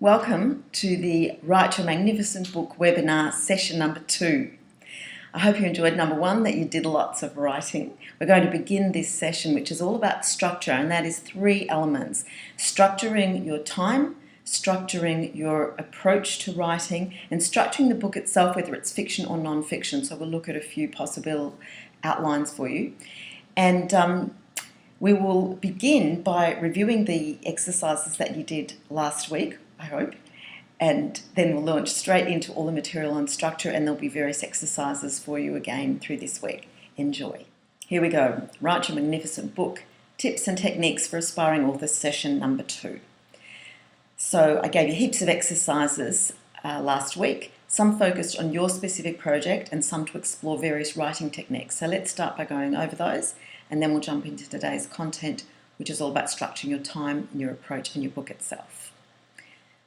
Welcome to the Write Your Magnificent Book webinar session number 2. I hope you enjoyed number 1, that you did lots of writing. We're going to begin this session, which is all about structure, and that is 3 elements: structuring your time, structuring your approach to writing, and structuring the book itself, whether it's fiction or non-fiction. So we'll look at a few possible outlines for you. And we will begin by reviewing the exercises that you did last week, I hope, and then we'll launch straight into all the material on structure, and there'll be various exercises for you again through this week. Enjoy. Here we go. Write Your Magnificent Book, Tips and Techniques for Aspiring Authors, session number 2. So I gave you heaps of exercises last week, some focused on your specific project and some to explore various writing techniques. So let's start by going over those, and then we'll jump into today's content, which is all about structuring your time and your approach in your book itself.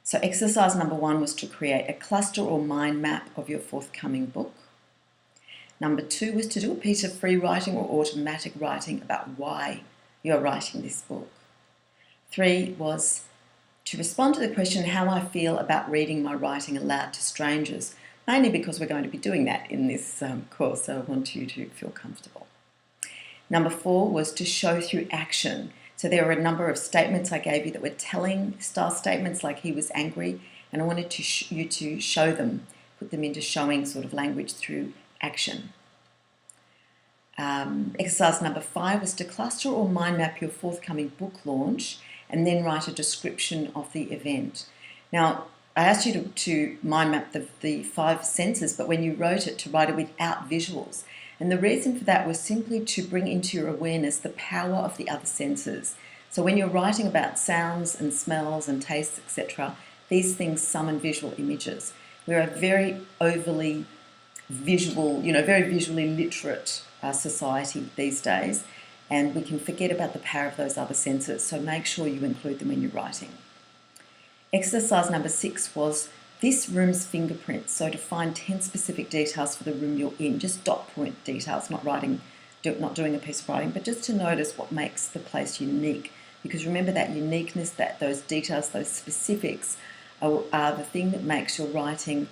So exercise number 1 was to create a cluster or mind map of your forthcoming book. Number 2 was to do a piece of free writing or automatic writing about why you're writing this book. 3 was to respond to the question how I feel about reading my writing aloud to strangers, mainly because we're going to be doing that in this course, so I want you to feel comfortable. Number 4 was to show through action. So there were a number of statements I gave you that were telling style statements, like he was angry, and I wanted you to show them, put them into showing sort of language through action. Exercise number 5 was to cluster or mind map your forthcoming book launch and then write a description of the event. Now, I asked you to mind map the 5 senses, but when you wrote it, to write it without visuals. And the reason for that was simply to bring into your awareness the power of the other senses. So when you're writing about sounds and smells and tastes, etc., these things summon visual images. We're a very overly visual, very visually literate society these days, and we can forget about the power of those other senses. So make sure you include them when you're writing. Exercise number 6 was this room's fingerprints, so to find 10 specific details for the room you're in, just dot point details, not doing a piece of writing, but just to notice what makes the place unique. Because remember, that uniqueness, that those details, those specifics are the thing that makes your writing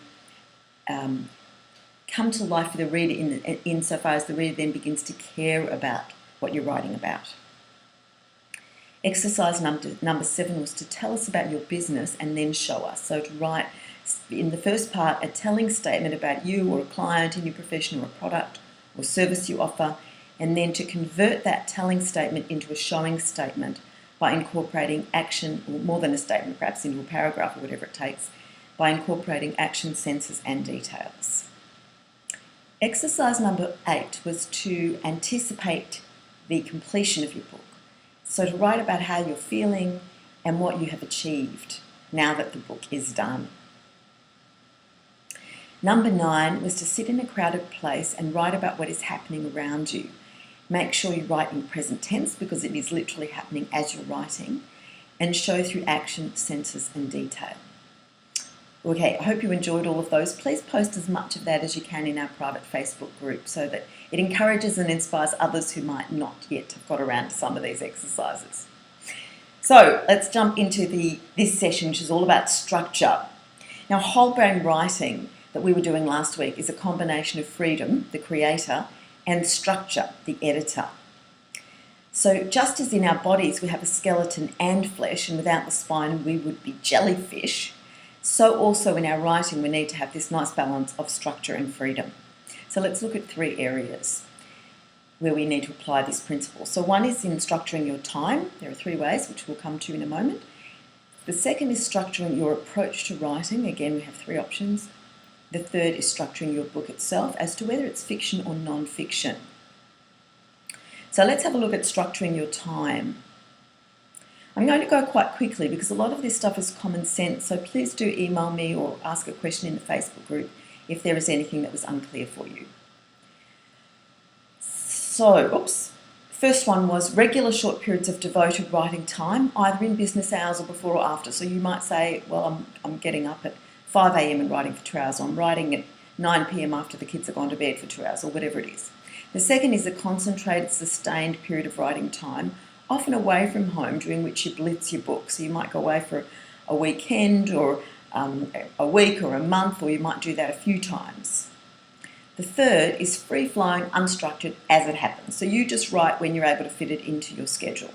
come to life for the reader insofar as the reader then begins to care about what you're writing about. Exercise number 7 was to tell us about your business and then show us. So to write, in the first part, a telling statement about you or a client in your profession or a product or service you offer, and then to convert that telling statement into a showing statement by incorporating action, or more than a statement, perhaps into a paragraph or whatever it takes, by incorporating action, senses and details. Exercise number 8 was to anticipate the completion of your book. So to write about how you're feeling and what you have achieved now that the book is done. Number 9 was to sit in a crowded place and write about what is happening around you. Make sure you write in present tense because it is literally happening as you're writing, and show through action, senses and detail. Okay, I hope you enjoyed all of those. Please post as much of that as you can in our private Facebook group so that it encourages and inspires others who might not yet have got around to some of these exercises. So let's jump into this session, which is all about structure. Now, whole brain writing that we were doing last week is a combination of freedom, the creator, and structure, the editor. So just as in our bodies we have a skeleton and flesh, and without the spine we would be jellyfish, so also in our writing we need to have this nice balance of structure and freedom. So let's look at 3 areas where we need to apply this principle. So one is in structuring your time. There are 3 ways, which we'll come to in a moment. The second is structuring your approach to writing. Again, we have 3 options. The third is structuring your book itself as to whether it's fiction or non-fiction. So let's have a look at structuring your time. I'm going to go quite quickly because a lot of this stuff is common sense, so please do email me or ask a question in the Facebook group if there is anything that was unclear for you. So, first one was regular short periods of devoted writing time, either in business hours or before or after. So you might say, well, I'm getting up at 5 a.m. and writing for 2 hours. I'm writing at 9 p.m. after the kids have gone to bed for 2 hours, or whatever it is. The second is a concentrated, sustained period of writing time, often away from home, during which you blitz your book. So you might go away for a weekend or a week or a month, or you might do that a few times. The third is free-flowing, unstructured as it happens. So you just write when you're able to fit it into your schedule.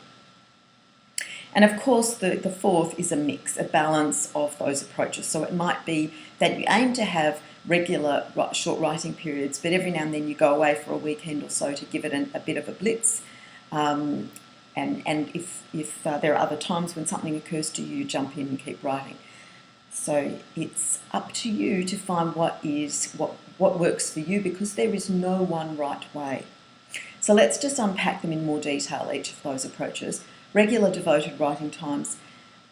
And of course, the fourth is a mix, a balance of those approaches. So it might be that you aim to have regular short writing periods, but every now and then you go away for a weekend or so to give it a bit of a blitz. And if there are other times when something occurs to you, you jump in and keep writing. So it's up to you to find what works for you, because there is no one right way. So let's just unpack them in more detail, each of those approaches. Regular devoted writing times.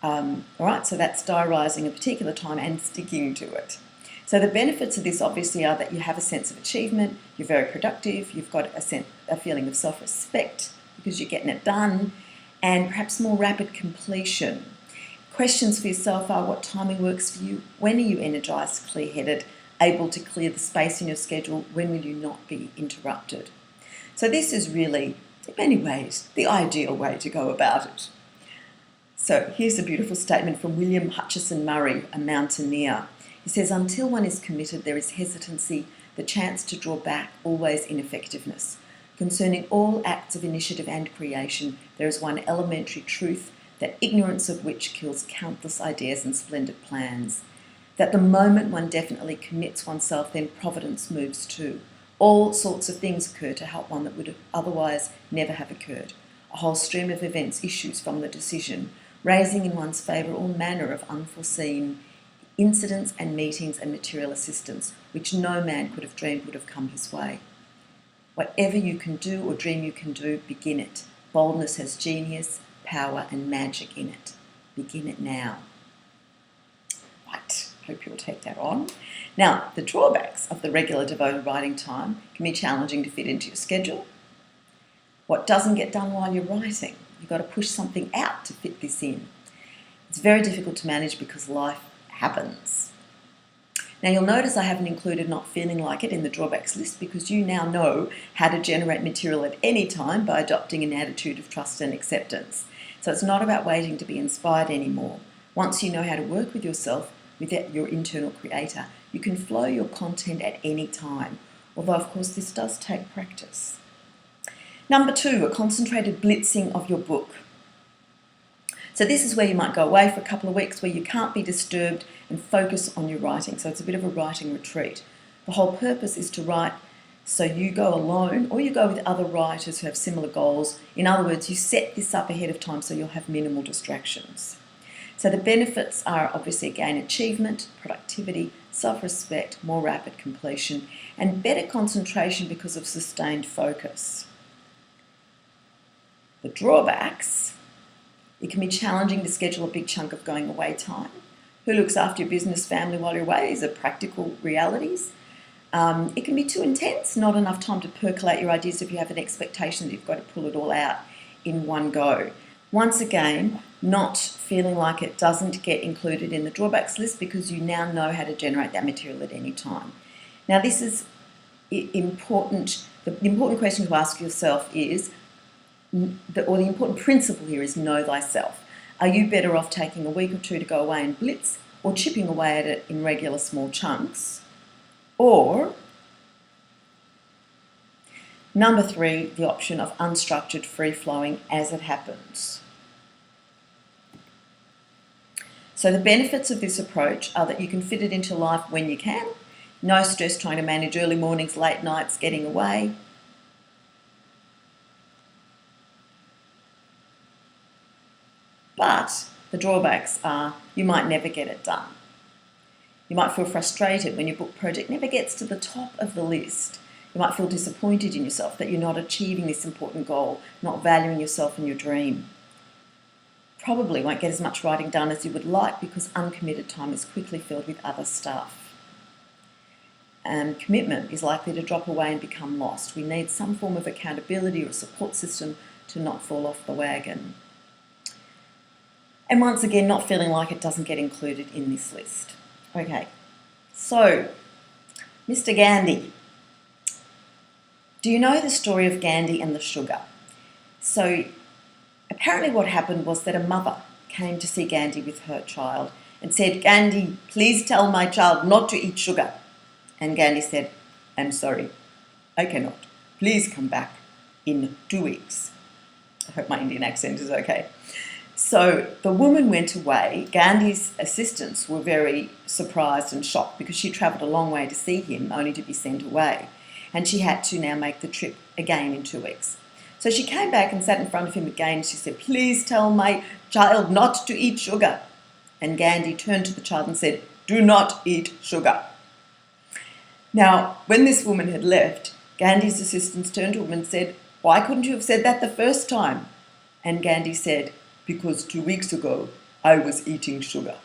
All right, so that's diarising a particular time and sticking to it. So the benefits of this obviously are that you have a sense of achievement, you're very productive, you've got a feeling of self-respect because you're getting it done, and perhaps more rapid completion. Questions for yourself are: what timing works for you? When are you energised, clear-headed, able to clear the space in your schedule? When will you not be interrupted? So this is really, in many ways, the ideal way to go about it. So here's a beautiful statement from William Hutchison Murray, a mountaineer. He says, "Until one is committed, there is hesitancy, the chance to draw back, always ineffectiveness. Concerning all acts of initiative and creation, there is one elementary truth, that ignorance of which kills countless ideas and splendid plans. That the moment one definitely commits oneself, then providence moves too. All sorts of things occur to help one that would otherwise never have occurred. A whole stream of events issues from the decision, raising in one's favour all manner of unforeseen incidents and meetings and material assistance, which no man could have dreamed would have come his way. Whatever you can do or dream you can do, begin it. Boldness has genius, power and magic in it. Begin it now." Right, hope you'll take that on. Now, the drawbacks of the regular devoted writing time can be challenging to fit into your schedule. What doesn't get done while you're writing? You've got to push something out to fit this in. It's very difficult to manage because life happens. Now you'll notice I haven't included not feeling like it in the drawbacks list, because you now know how to generate material at any time by adopting an attitude of trust and acceptance. So it's not about waiting to be inspired anymore. Once you know how to work with yourself, with your internal creator, you can flow your content at any time, although of course this does take practice. Number 2, a concentrated blitzing of your book. So this is where you might go away for a couple of weeks where you can't be disturbed and focus on your writing. So it's a bit of a writing retreat. The whole purpose is to write so you go alone or you go with other writers who have similar goals. In other words, you set this up ahead of time so you'll have minimal distractions. So the benefits are obviously again achievement, productivity, self-respect, more rapid completion, and better concentration because of sustained focus. The drawbacks: it can be challenging to schedule a big chunk of going away time. Who looks after your business, family while you're away? These are practical realities. It can be too intense, not enough time to percolate your ideas if you have an expectation that you've got to pull it all out in one go. Once again, not feeling like it doesn't get included in the drawbacks list because you now know how to generate that material at any time. Now this is important. The important question to ask yourself is, the important principle here is know thyself. Are you better off taking a week or two to go away and blitz, or chipping away at it in regular small chunks? Or number 3, the option of unstructured, free-flowing as it happens. So the benefits of this approach are that you can fit it into life when you can. No stress trying to manage early mornings, late nights, getting away. But the drawbacks are you might never get it done. You might feel frustrated when your book project never gets to the top of the list. You might feel disappointed in yourself that you're not achieving this important goal, not valuing yourself and your dream. Probably won't get as much writing done as you would like because uncommitted time is quickly filled with other stuff. And commitment is likely to drop away and become lost. We need some form of accountability or support system to not fall off the wagon. And once again, not feeling like it doesn't get included in this list. Okay, so Mr. Gandhi. Do you know the story of Gandhi and the sugar? So apparently what happened was that a mother came to see Gandhi with her child and said, "Gandhi, please tell my child not to eat sugar." And Gandhi said, "I'm sorry, I cannot. Please come back in 2 weeks." I hope my Indian accent is okay. So the woman went away. Gandhi's assistants were very surprised and shocked because she travelled a long way to see him only to be sent away. And she had to now make the trip again in 2 weeks. So she came back and sat in front of him again. She said, "Please tell my child not to eat sugar." And Gandhi turned to the child and said, "Do not eat sugar." Now, when this woman had left, Gandhi's assistants turned to him and said, "Why couldn't you have said that the first time?" And Gandhi said, "Because 2 weeks ago, I was eating sugar."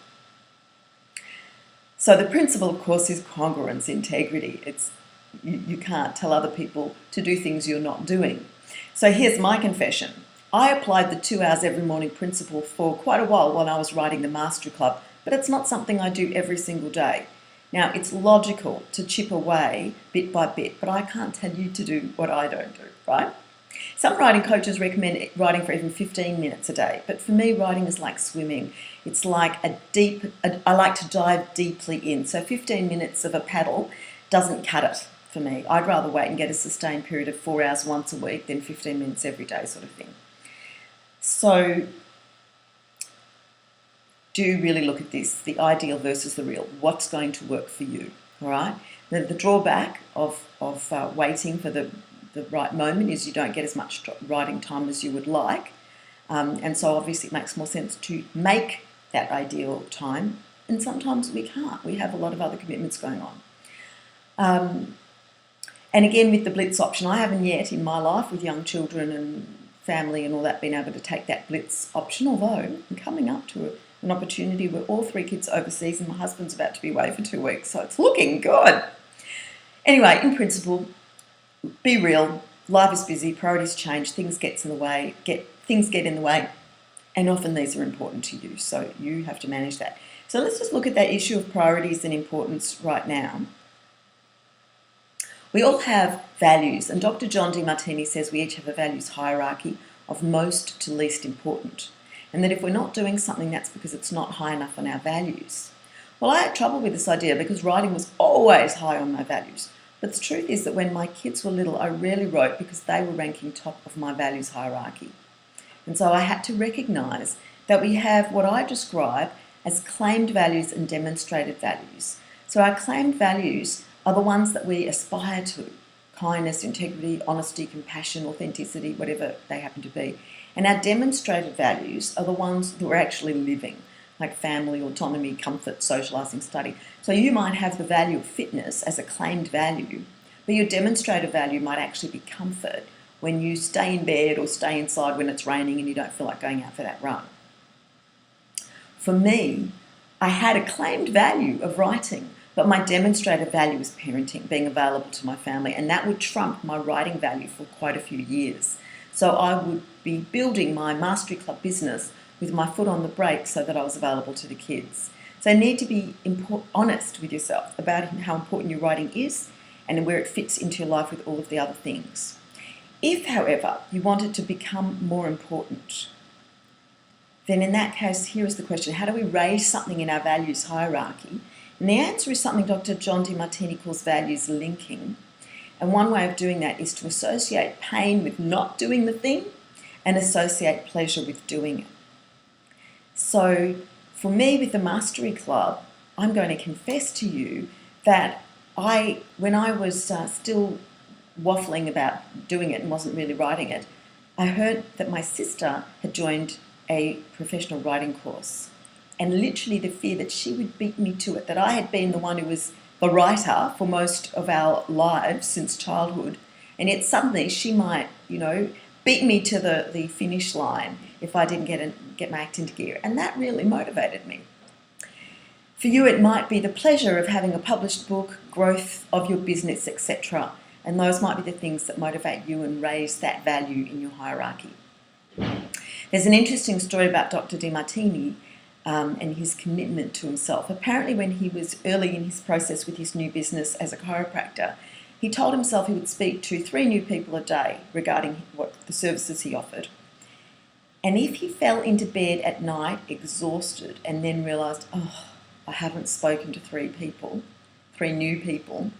So the principle, of course, is congruence, integrity. You can't tell other people to do things you're not doing. So here's my confession. I applied the 2 hours every morning principle for quite a while when I was writing the Mastery Club, but it's not something I do every single day. Now, it's logical to chip away bit by bit, but I can't tell you to do what I don't do, right? Some writing coaches recommend writing for even 15 minutes a day, but for me, writing is like swimming. It's like I like to dive deeply in. So 15 minutes of a paddle doesn't cut it for me. I'd rather wait and get a sustained period of 4 hours once a week than 15 minutes every day sort of thing. So do really look at this, the ideal versus the real. What's going to work for you, all right? The drawback of waiting for the right moment is you don't get as much writing time as you would like. And so obviously it makes more sense to make that ideal time. And sometimes we can't. We have a lot of other commitments going on. And again, with the blitz option, I haven't yet in my life with young children and family and all that been able to take that blitz option, although I'm coming up to an opportunity where all 3 kids are overseas and my husband's about to be away for 2 weeks, so it's looking good. Anyway, in principle, be real. Life is busy, priorities change, things get in the way, and often these are important to you, so you have to manage that. So let's just look at that issue of priorities and importance right now. We all have values, and Dr. John Demartini says we each have a values hierarchy of most to least important, and that if we're not doing something, that's because it's not high enough on our values. Well, I had trouble with this idea because writing was always high on my values. But the truth is that when my kids were little, I rarely wrote because they were ranking top of my values hierarchy. And so I had to recognise that we have what I describe as claimed values and demonstrated values. So our claimed values are the ones that we aspire to: kindness, integrity, honesty, compassion, authenticity, whatever they happen to be. And our demonstrated values are the ones that we're actually living, like family, autonomy, comfort, socialising, study. So you might have the value of fitness as a claimed value, but your demonstrated value might actually be comfort when you stay in bed or stay inside when it's raining and you don't feel like going out for that run. For me, I had a claimed value of writing, but my demonstrated value was parenting, being available to my family, and that would trump my writing value for quite a few years. So I would be building my Mastery Club business with my foot on the brake so that I was available to the kids. So you need to be honest with yourself about how important your writing is and where it fits into your life with all of the other things. If, however, you want it to become more important, then in that case, here is the question: how do we raise something in our values hierarchy? And the answer is something Dr. John Demartini calls values linking. And one way of doing that is to associate pain with not doing the thing and associate pleasure with doing it. So for me, with the Mastery Club, I'm going to confess to you that when I was still waffling about doing it and wasn't really writing it, I heard that my sister had joined a professional writing course. And literally the fear that she would beat me to it, that I had been the one who was the writer for most of our lives since childhood, and yet suddenly she might, beat me to the finish line if I didn't get my act into gear. And that really motivated me. For you, it might be the pleasure of having a published book, growth of your business, etc. And those might be the things that motivate you and raise that value in your hierarchy. There's an interesting story about Dr. Demartini and his commitment to himself. Apparently, when he was early in his process with his new business as a chiropractor, he told himself he would speak to 3 new people a day regarding what the services he offered. And if he fell into bed at night exhausted and then realised, oh, I haven't spoken to three new people,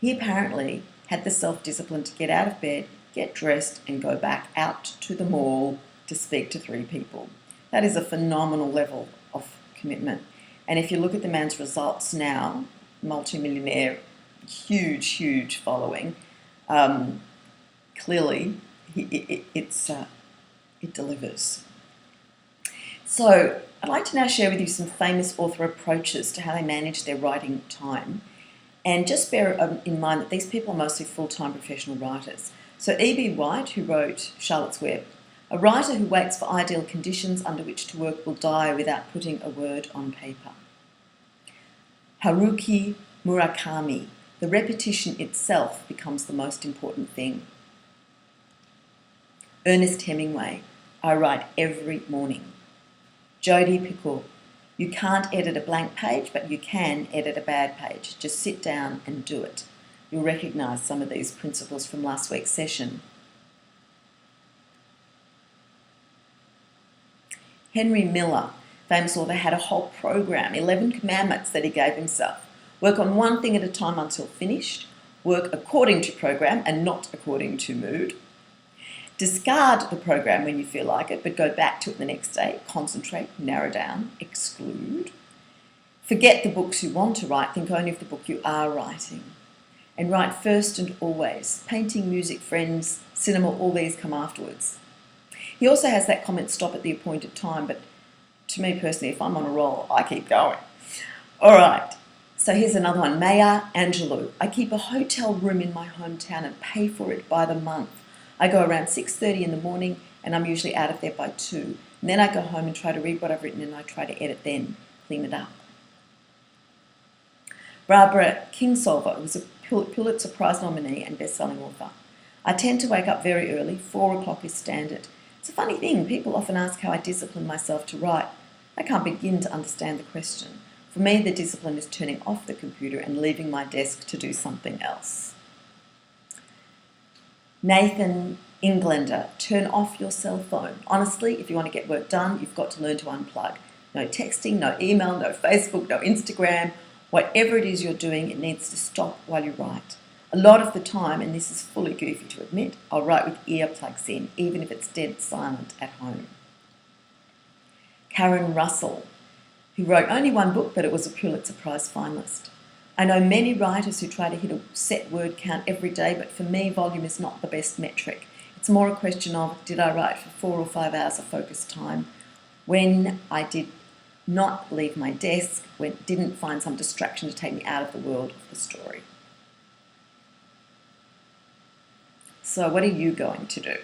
he apparently had the self-discipline to get out of bed, get dressed and go back out to the mall to speak to three people. That is a phenomenal level of commitment. And if you look at the man's results now, multimillionaire, huge following, clearly it delivers. So I'd like to now share with you some famous author approaches to how they manage their writing time. And just bear in mind that these people are mostly full-time professional writers. So E.B. White, who wrote Charlotte's Web, a writer who waits for ideal conditions under which to work will die without putting a word on paper. Haruki Murakami, the repetition itself becomes the most important thing. Ernest Hemingway, I write every morning. Jodi Picoult, you can't edit a blank page, but you can edit a bad page. Just sit down and do it. You'll recognise some of these principles from last week's session. Henry Miller, famous author, had a whole program, 11 commandments that he gave himself. Work on one thing at a time until finished. Work according to program and not according to mood. Discard the program when you feel like it, but go back to it the next day. Concentrate, narrow down, exclude. Forget the books you want to write. Think only of the book you are writing. And write first and always. Painting, music, friends, cinema, all these come afterwards. He also has that comment, stop at the appointed time, but to me personally, if I'm on a roll, I keep going. All right, so here's another one. Maya Angelou. I keep a hotel room in my hometown and pay for it by the month. I go around 6:30 in the morning and I'm usually out of there by 2. And then I go home and try to read what I've written and I try to edit then, clean it up. Barbara Kingsolver was a Pulitzer Prize nominee and best-selling author. I tend to wake up very early. 4 o'clock is standard. It's a funny thing. People often ask how I discipline myself to write. I can't begin to understand the question. For me, the discipline is turning off the computer and leaving my desk to do something else. Nathan Englander, turn off your cell phone. Honestly, if you want to get work done, you've got to learn to unplug. No texting, no email, no Facebook, no Instagram. Whatever it is you're doing, it needs to stop while you write. A lot of the time, and this is fully goofy to admit, I'll write with earplugs in, even if it's dead silent at home. Karen Russell, who wrote only one book, but it was a Pulitzer Prize finalist. I know many writers who try to hit a set word count every day, but for me, volume is not the best metric. It's more a question of, did I write for 4 or 5 hours of focused time when I did not leave my desk, when didn't find some distraction to take me out of the world of the story. So what are you going to do?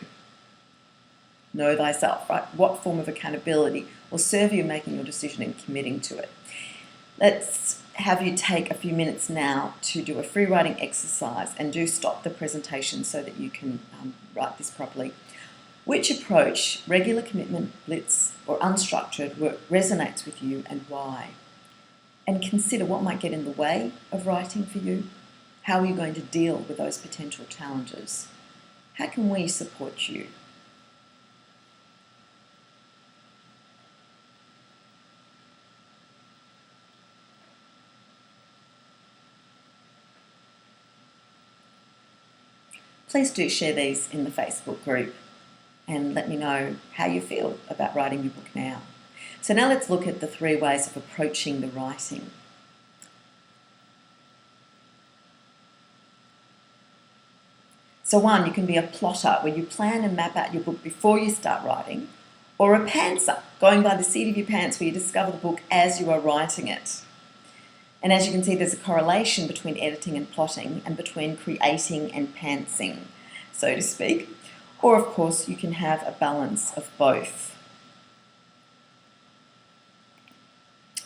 Know thyself, right? What form of accountability will serve you in making your decision and committing to it? Let's have you take a few minutes now to do a free writing exercise, and do stop the presentation so that you can write this properly. Which approach, regular commitment, blitz or unstructured, resonates with you and why? And consider what might get in the way of writing for you. How are you going to deal with those potential challenges? How can we support you? Please do share these in the Facebook group and let me know how you feel about writing your book now. So now let's look at the 3 ways of approaching the writing. So 1, you can be a plotter, where you plan and map out your book before you start writing, or a pantser, going by the seat of your pants, where you discover the book as you are writing it. And as you can see, there's a correlation between editing and plotting, and between creating and pantsing, so to speak. Or, of course, you can have a balance of both.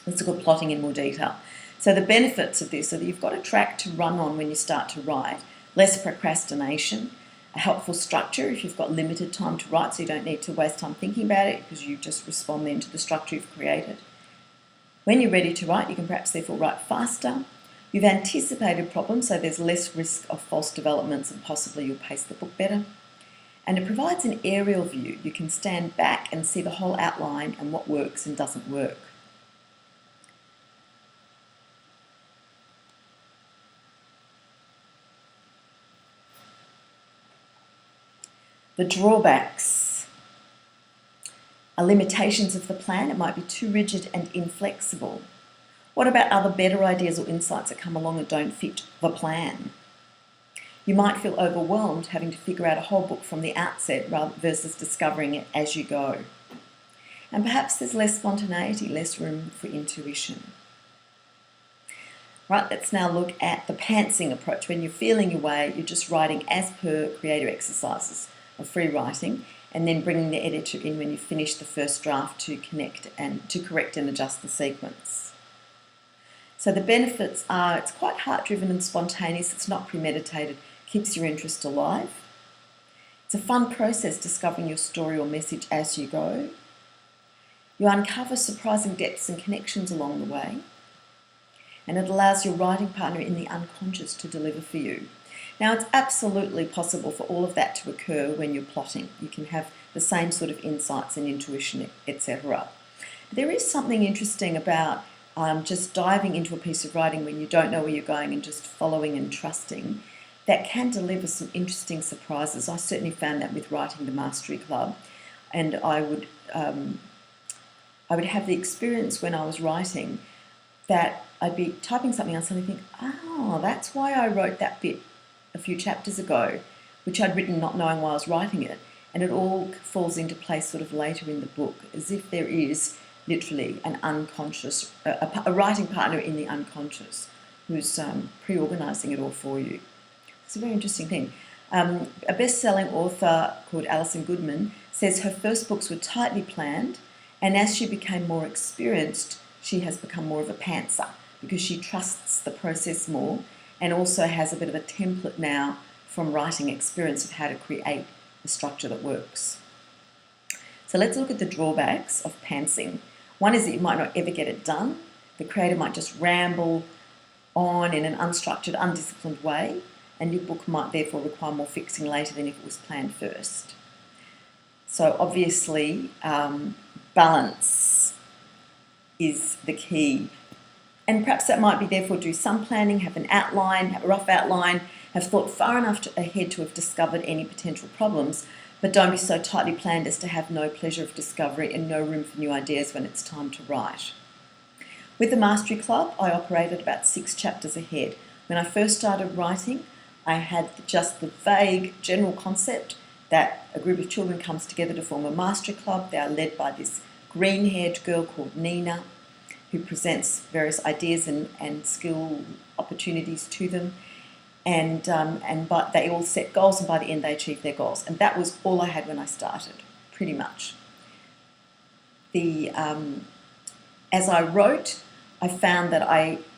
Let's look at plotting in more detail. So the benefits of this are that you've got a track to run on when you start to write, less procrastination, a helpful structure if you've got limited time to write, so you don't need to waste time thinking about it because you just respond then to the structure you've created. When you're ready to write, you can perhaps therefore write faster. You've anticipated problems, so there's less risk of false developments and possibly you'll pace the book better. And it provides an aerial view. You can stand back and see the whole outline and what works and doesn't work. The drawbacks are limitations of the plan. It might be too rigid and inflexible. What about other better ideas or insights that come along and don't fit the plan? You might feel overwhelmed having to figure out a whole book from the outset versus discovering it as you go. And perhaps there's less spontaneity, less room for intuition. Right, let's now look at the pantsing approach. When you're feeling your way, you're just writing as per creative exercises of free writing, and then bringing the editor in when you finish the first draft to correct and adjust the sequence. So the benefits are it's quite heart-driven and spontaneous, it's not premeditated, keeps your interest alive. It's a fun process discovering your story or message as you go. You uncover surprising depths and connections along the way. And it allows your writing partner in the unconscious to deliver for you. Now, it's absolutely possible for all of that to occur when you're plotting. You can have the same sort of insights and intuition, etc. There is something interesting about just diving into a piece of writing when you don't know where you're going and just following and trusting that can deliver some interesting surprises. I certainly found that with writing the Mastery Club, and I would have the experience when I was writing that I'd be typing something else and I'd think, oh, that's why I wrote that bit a few chapters ago, which I'd written not knowing why I was writing it, and it all falls into place sort of later in the book, as if there is literally an unconscious, a writing partner in the unconscious who's pre-organising it all for you. It's a very interesting thing. A best-selling author called Alison Goodman says her first books were tightly planned, and as she became more experienced, she has become more of a pantser because she trusts the process more and also has a bit of a template now from writing experience of how to create a structure that works. So let's look at the drawbacks of pantsing. One is that you might not ever get it done. The creator might just ramble on in an unstructured, undisciplined way, and your book might therefore require more fixing later than if it was planned first. So obviously, balance is the key. And perhaps that might be therefore do some planning, have an outline, have a rough outline, have thought far enough ahead to have discovered any potential problems, but don't be so tightly planned as to have no pleasure of discovery and no room for new ideas when it's time to write. With the Mastery Club, I operated about 6 chapters ahead. When I first started writing, I had just the vague general concept that a group of children comes together to form a Mastery Club. They are led by this green-haired girl called Nina, who presents various ideas and skill opportunities to them, but they all set goals, and by the end they achieve their goals. And that was all I had when I started, pretty much. As I wrote, I found that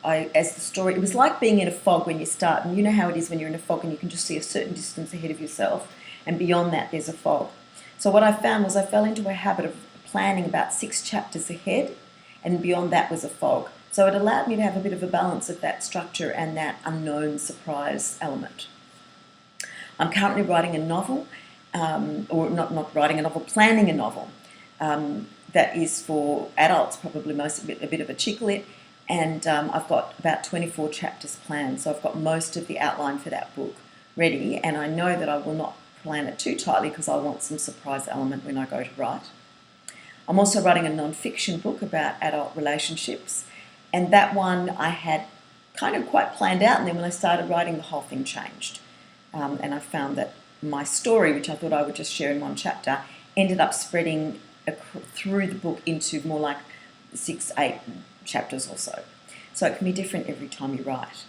as the story, it was like being in a fog when you start, and you know how it is when you're in a fog and you can just see a certain distance ahead of yourself, and beyond that there's a fog. So what I found was I fell into a habit of planning about 6 chapters ahead, and beyond that was a fog. So it allowed me to have a bit of a balance of that structure and that unknown surprise element. I'm currently writing a novel, or not writing a novel, planning a novel that is for adults, probably a bit of a chick lit, and I've got about 24 chapters planned, so I've got most of the outline for that book ready, and I know that I will not plan it too tightly because I want some surprise element when I go to write. I'm also writing a non-fiction book about adult relationships, and that one I had kind of quite planned out, and then when I started writing, the whole thing changed. And I found that my story, which I thought I would just share in one chapter, ended up spreading through the book into more like 6-8 chapters or so. So it can be different every time you write.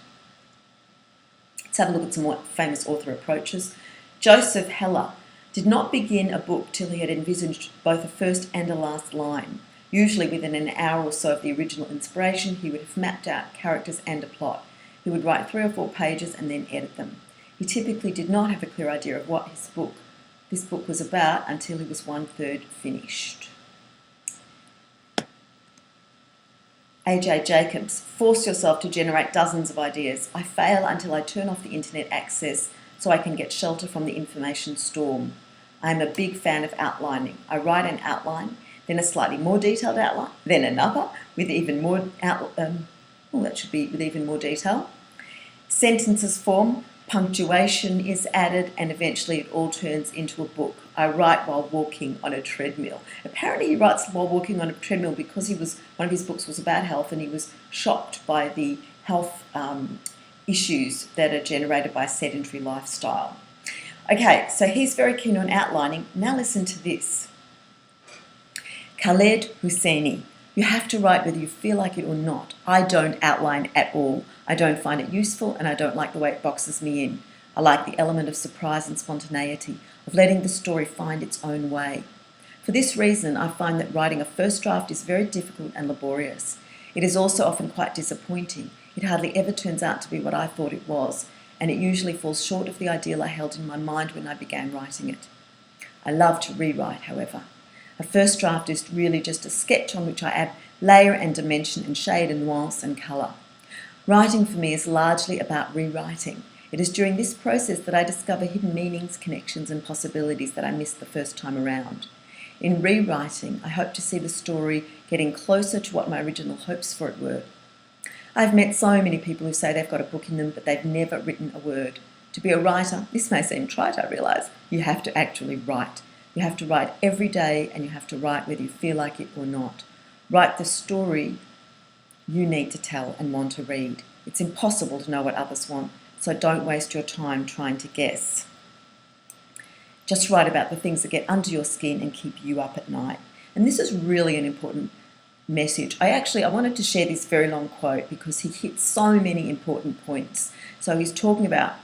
Let's have a look at some more famous author approaches. Joseph Heller did not begin a book till he had envisaged both a first and a last line. Usually within an hour or so of the original inspiration, he would have mapped out characters and a plot. He would write 3 or 4 pages and then edit them. He typically did not have a clear idea of what this book was about until he was 1/3 finished. A.J. Jacobs, force yourself to generate dozens of ideas. I fail until I turn off the internet access so I can get shelter from the information storm. I'm a big fan of outlining. I write an outline, then a slightly more detailed outline, then another with even more with even more detail. Sentences form, punctuation is added, and eventually it all turns into a book. I write while walking on a treadmill. Apparently he writes while walking on a treadmill because one of his books was about health, and he was shocked by the health issues that are generated by a sedentary lifestyle. Okay, so he's very keen on outlining. Now listen to this. Khaled Hosseini. You have to write whether you feel like it or not. I don't outline at all. I don't find it useful, and I don't like the way it boxes me in. I like the element of surprise and spontaneity, of letting the story find its own way. For this reason, I find that writing a first draft is very difficult and laborious. It is also often quite disappointing. It hardly ever turns out to be what I thought it was, and it usually falls short of the ideal I held in my mind when I began writing it. I love to rewrite, however. A first draft is really just a sketch on which I add layer and dimension and shade and nuance and colour. Writing for me is largely about rewriting. It is during this process that I discover hidden meanings, connections and possibilities that I missed the first time around. In rewriting, I hope to see the story getting closer to what my original hopes for it were. I've met so many people who say they've got a book in them, but they've never written a word. To be a writer, this may seem trite, I realise, you have to actually write. You have to write every day, and you have to write whether you feel like it or not. Write the story you need to tell and want to read. It's impossible to know what others want, so don't waste your time trying to guess. Just write about the things that get under your skin and keep you up at night. And this is really an important message. I wanted to share this very long quote because he hits so many important points. So he's talking about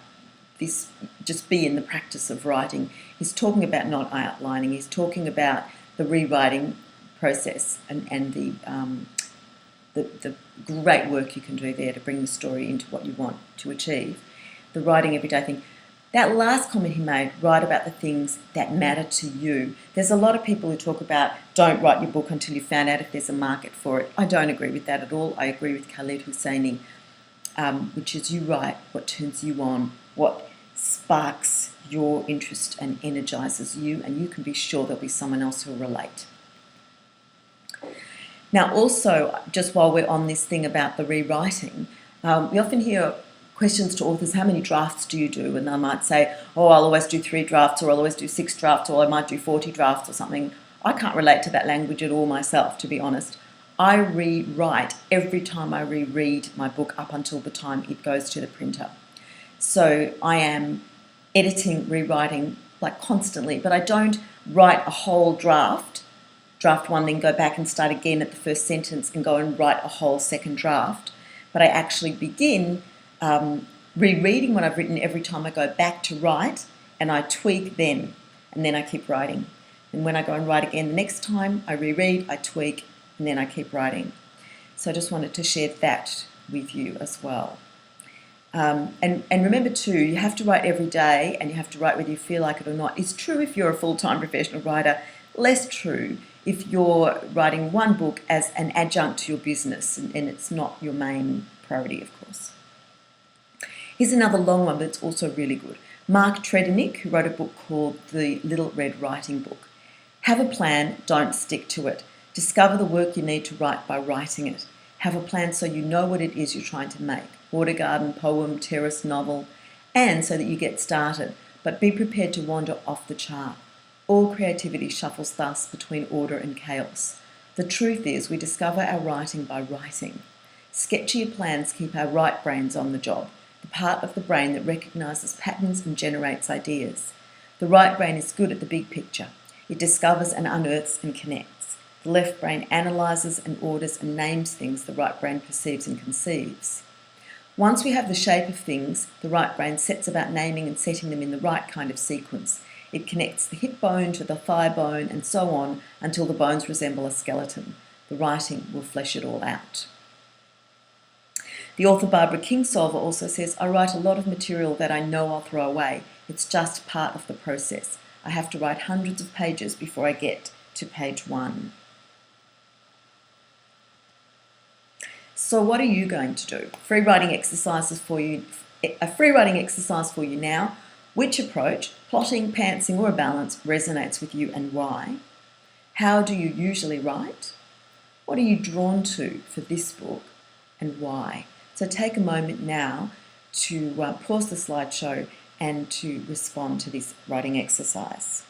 this, just be in the practice of writing. He's talking about not outlining. He's talking about the rewriting process and the great work you can do there to bring the story into what you want to achieve. The writing everyday thing. That last comment he made, write about the things that matter to you. There's a lot of people who talk about don't write your book until you've found out if there's a market for it. I don't agree with that at all. I agree with Khaled Hosseini, which is you write what turns you on, what sparks your interest and energises you, and you can be sure there'll be someone else who'll relate. Now also, just while we're on this thing about the rewriting, we often hear questions to authors, how many drafts do you do? And they might say, oh, I'll always do 3 drafts, or I'll always do 6 drafts, or I might do 40 drafts or something. I can't relate to that language at all myself, to be honest. I rewrite every time I reread my book up until the time it goes to the printer. So I am editing, rewriting, like constantly, but I don't write a whole draft 1, then go back and start again at the first sentence and go and write a whole second draft. But I actually begin rereading what I've written every time I go back to write, and I tweak then, and then I keep writing. And when I go and write again the next time, I reread, I tweak, and then I keep writing. So I just wanted to share that with you as well. And remember too, you have to write every day, and you have to write whether you feel like it or not. It's true if you're a full-time professional writer, less true if you're writing one book as an adjunct to your business, and it's not your main priority, of course. Here's another long one, but it's also really good. Mark Tredennick, who wrote a book called The Little Red Writing Book. Have a plan, don't stick to it. Discover the work you need to write by writing it. Have a plan so you know what it is you're trying to make. Water garden, poem, terrace, novel, and so that you get started. But be prepared to wander off the chart. All creativity shuffles thus between order and chaos. The truth is we discover our writing by writing. Sketchier plans keep our right brains on the job, the part of the brain that recognises patterns and generates ideas. The right brain is good at the big picture. It discovers and unearths and connects. The left brain analyses and orders and names things the right brain perceives and conceives. Once we have the shape of things, the right brain sets about naming and setting them in the right kind of sequence. It connects the hip bone to the thigh bone and so on until the bones resemble a skeleton. The writing will flesh it all out. The author Barbara Kingsolver also says, I write a lot of material that I know I'll throw away. It's just part of the process. I have to write hundreds of pages before I get to page 1. So what are you going to do? A free writing exercise for you now. Which approach, plotting, pantsing or a balance, resonates with you and why? How do you usually write? What are you drawn to for this book and why? So take a moment now to pause the slideshow and to respond to this writing exercise.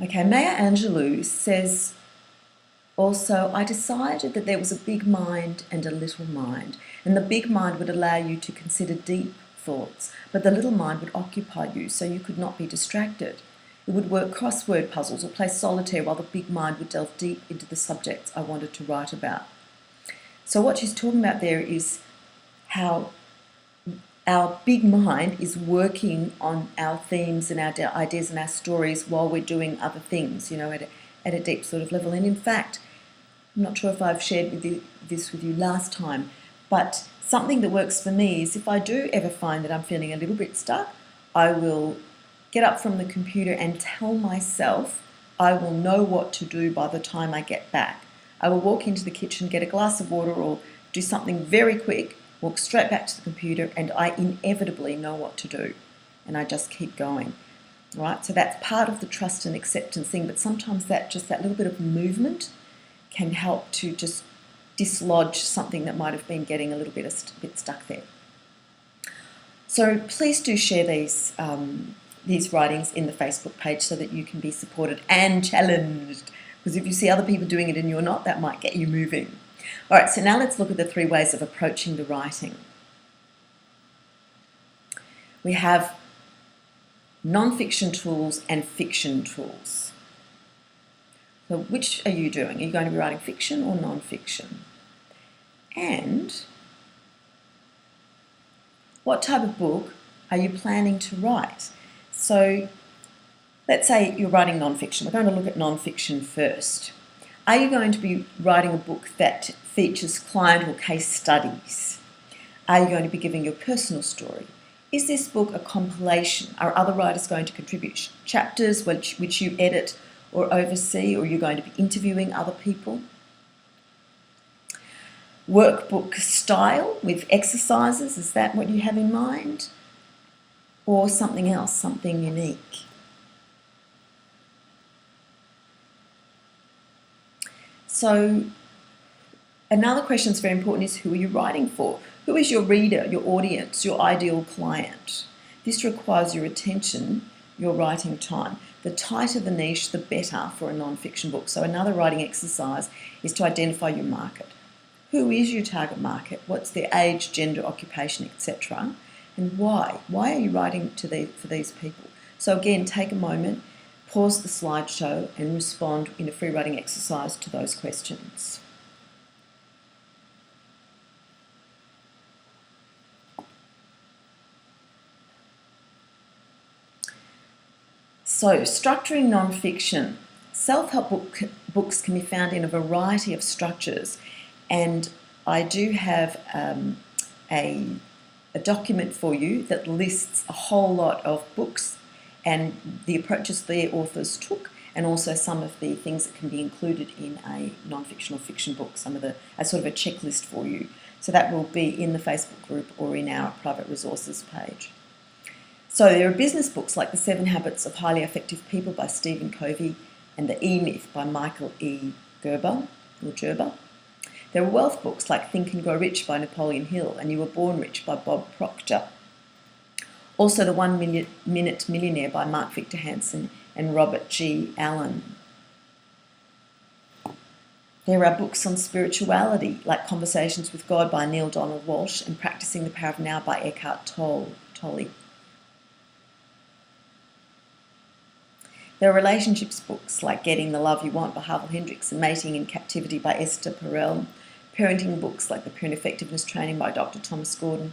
Okay, Maya Angelou says also, I decided that there was a big mind and a little mind, and the big mind would allow you to consider deep thoughts, but the little mind would occupy you so you could not be distracted. It would work crossword puzzles or play solitaire while the big mind would delve deep into the subjects I wanted to write about. So what she's talking about there is how our big mind is working on our themes and our ideas and our stories while we're doing other things, at a deep sort of level. And in fact, I'm not sure if I've shared this with you last time, but something that works for me is if I do ever find that I'm feeling a little bit stuck, I will get up from the computer and tell myself I will know what to do by the time I get back. I will walk into the kitchen, get a glass of water or do something very quick, walk straight back to the computer, and I inevitably know what to do. And I just keep going. Right? So that's part of the trust and acceptance thing, but sometimes that little bit of movement can help to just dislodge something that might have been getting a bit stuck there. So please do share these writings in the Facebook page so that you can be supported and challenged, because if you see other people doing it and you're not, that might get you moving. All right, so now let's look at the 3 ways of approaching the writing. We have non-fiction tools and fiction tools. So which are you doing? Are you going to be writing fiction or non-fiction? And what type of book are you planning to write? So let's say you're writing non-fiction. We're going to look at non-fiction first. Are you going to be writing a book that features client or case studies? Are you going to be giving your personal story? Is this book a compilation? Are other writers going to contribute chapters which you edit or oversee, or are you going to be interviewing other people? Workbook style with exercises, is that what you have in mind? Or something else, something unique? So another question that's very important is, who are you writing for? Who is your reader, your audience, your ideal client? This requires your attention, your writing time. The tighter the niche, the better for a non-fiction book. So another writing exercise is to identify your market. Who is your target market? What's their age, gender, occupation, etc.? And why? Why are you writing for these people? So again, take a moment, pause the slideshow and respond in a free writing exercise to those questions. So, structuring non-fiction. Self-help books can be found in a variety of structures, and I do have a document for you that lists a whole lot of books and the approaches their authors took, and also some of the things that can be included in a non-fiction or fiction book, as sort of a checklist for you. So that will be in the Facebook group or in our private resources page. So there are business books like The 7 Habits of Highly Effective People by Stephen Covey and The E-Myth by Michael E. Gerber. There are wealth books like Think and Grow Rich by Napoleon Hill and You Were Born Rich by Bob Proctor. Also The 1 Minute Millionaire by Mark Victor Hansen and Robert G. Allen. There are books on spirituality like Conversations with God by Neale Donald Walsh and Practicing the Power of Now by Eckhart Tolle. There are relationships books like Getting the Love You Want by Harville Hendrix and Mating in Captivity by Esther Perel, parenting books like The Parent Effectiveness Training by Dr. Thomas Gordon,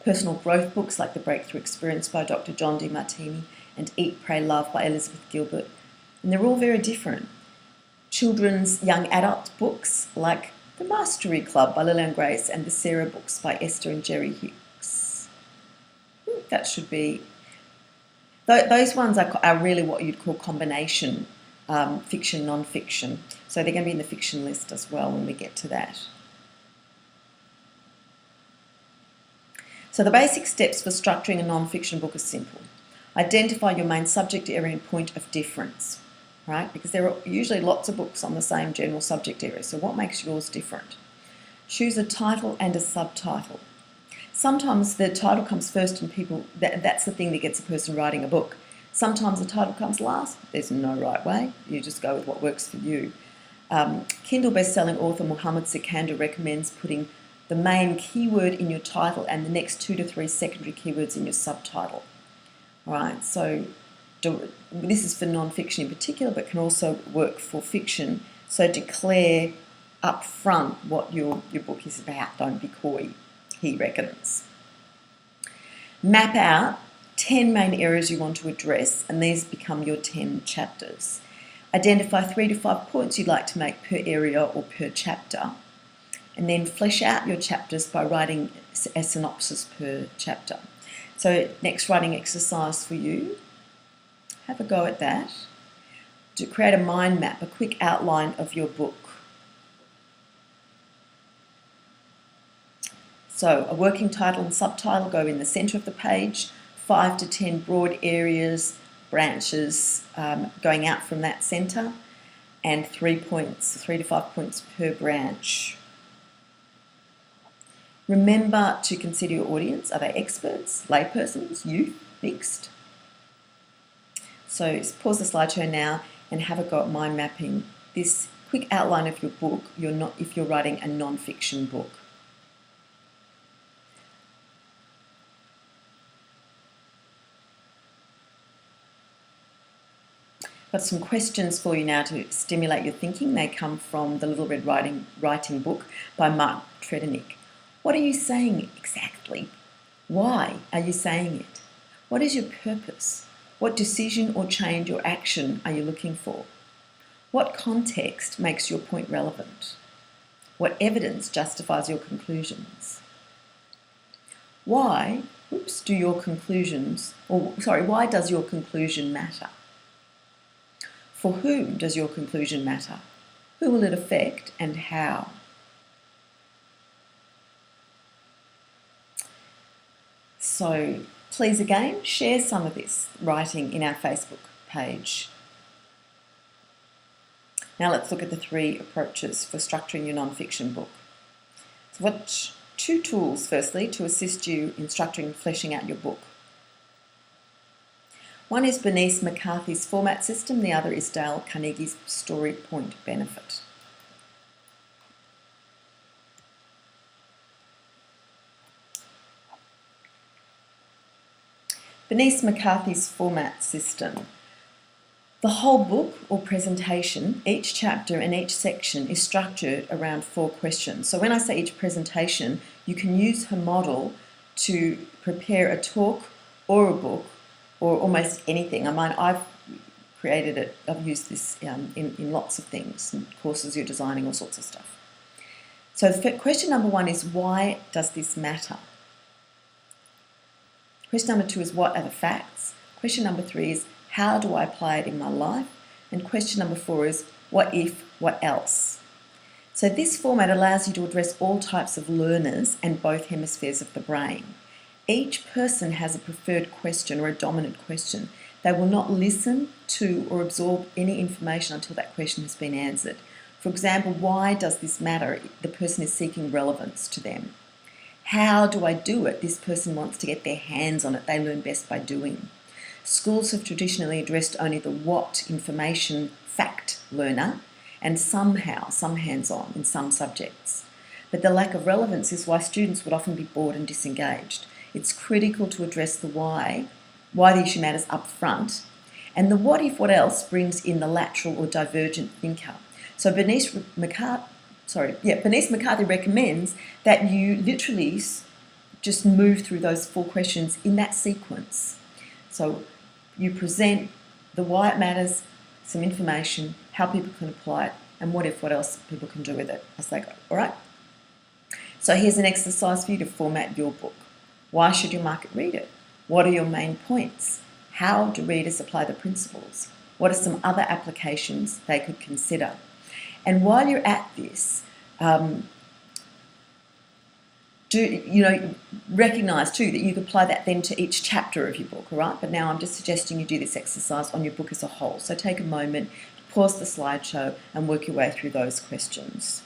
personal growth books like The Breakthrough Experience by Dr. John DeMartini and Eat, Pray, Love by Elizabeth Gilbert. And they're all very different. Children's young adult books like The Mastery Club by Liliane Grace and The Sarah books by Esther and Jerry Hicks. That should be Those ones are really what you'd call combination fiction, non-fiction. So they're going to be in the fiction list as well when we get to that. So the basic steps for structuring a non-fiction book are simple. Identify your main subject area and point of difference, right? Because there are usually lots of books on the same general subject area. So what makes yours different? Choose a title and a subtitle. Sometimes the title comes first and that's the thing that gets a person writing a book. Sometimes the title comes last. There's no right way. You just go with what works for you. Kindle best-selling author Muhammad Sikandar recommends putting the main keyword in your title and the next 2 to 3 secondary keywords in your subtitle. All right, so this is for non-fiction in particular, but can also work for fiction. So declare up front what your book is about. Don't be coy, he reckons. Map out 10 main areas you want to address, and these become your 10 chapters. Identify 3 to 5 points you'd like to make per area or per chapter, and then flesh out your chapters by writing a synopsis per chapter. So next writing exercise for you, have a go at that. To create a mind map, a quick outline of your book. So a working title and subtitle go in the centre of the page, 5 to 10 broad areas, branches going out from that centre, and 3 to 5 points per branch. Remember to consider your audience. Are they experts, laypersons, youth, mixed? So pause the slideshow now and have a go at mind mapping this quick outline of your book if you're writing a non-fiction book. Got some questions for you now to stimulate your thinking. They come from the Little Red Writing Book by Mark Tredennick. What are you saying exactly? Why are you saying it? What is your purpose? What decision or change or action are you looking for? What context makes your point relevant? What evidence justifies your conclusions? Why does your conclusion matter? For whom does your conclusion matter? Who will it affect and how? So please again, share some of this writing in our Facebook page. Now let's look at the 3 approaches for structuring your non-fiction book. So what 2 tools, firstly, to assist you in structuring and fleshing out your book. One is Bernice McCarthy's format system, the other is Dale Carnegie's story point benefit. Bernice McCarthy's format system. The whole book or presentation, each chapter and each section is structured around 4 questions. So when I say each presentation, you can use her model to prepare a talk or a book or almost anything. I mean, I've created it, I've used this in lots of things, in courses you're designing, all sorts of stuff. So question number 1 is, why does this matter? Question number 2 is, what are the facts? Question number 3 is, how do I apply it in my life? And question number 4 is, what if, what else? So this format allows you to address all types of learners and both hemispheres of the brain. Each person has a preferred question or a dominant question. They will not listen to or absorb any information until that question has been answered. For example, why does this matter? The person is seeking relevance to them. How do I do it? This person wants to get their hands on it. They learn best by doing. Schools have traditionally addressed only the what information fact learner and some hands-on in some subjects. But the lack of relevance is why students would often be bored and disengaged. It's critical to address the why the issue matters up front, and the what if, what else brings in the lateral or divergent thinker. So Bernice McCarthy recommends that you literally just move through those 4 questions in that sequence. So you present the why it matters, some information, how people can apply it, and what if, what else people can do with it as they go. All right? So here's an exercise for you to format your book. Why should your market read it? What are your main points? How do readers apply the principles? What are some other applications they could consider? And while you're at this, recognise too that you could apply that then to each chapter of your book, all right? But now I'm just suggesting you do this exercise on your book as a whole. So take a moment, pause the slideshow and work your way through those questions.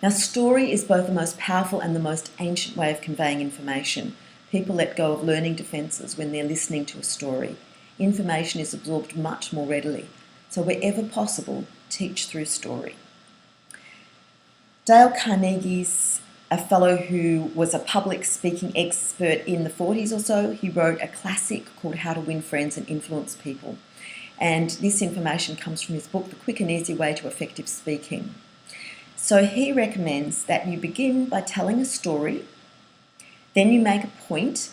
Now, story is both the most powerful and the most ancient way of conveying information. People let go of learning defences when they're listening to a story. Information is absorbed much more readily. So wherever possible, teach through story. Dale Carnegie's a fellow who was a public speaking expert in the 40s or so. He wrote a classic called How to Win Friends and Influence People. And this information comes from his book, The Quick and Easy Way to Effective Speaking. So he recommends that you begin by telling a story, then you make a point,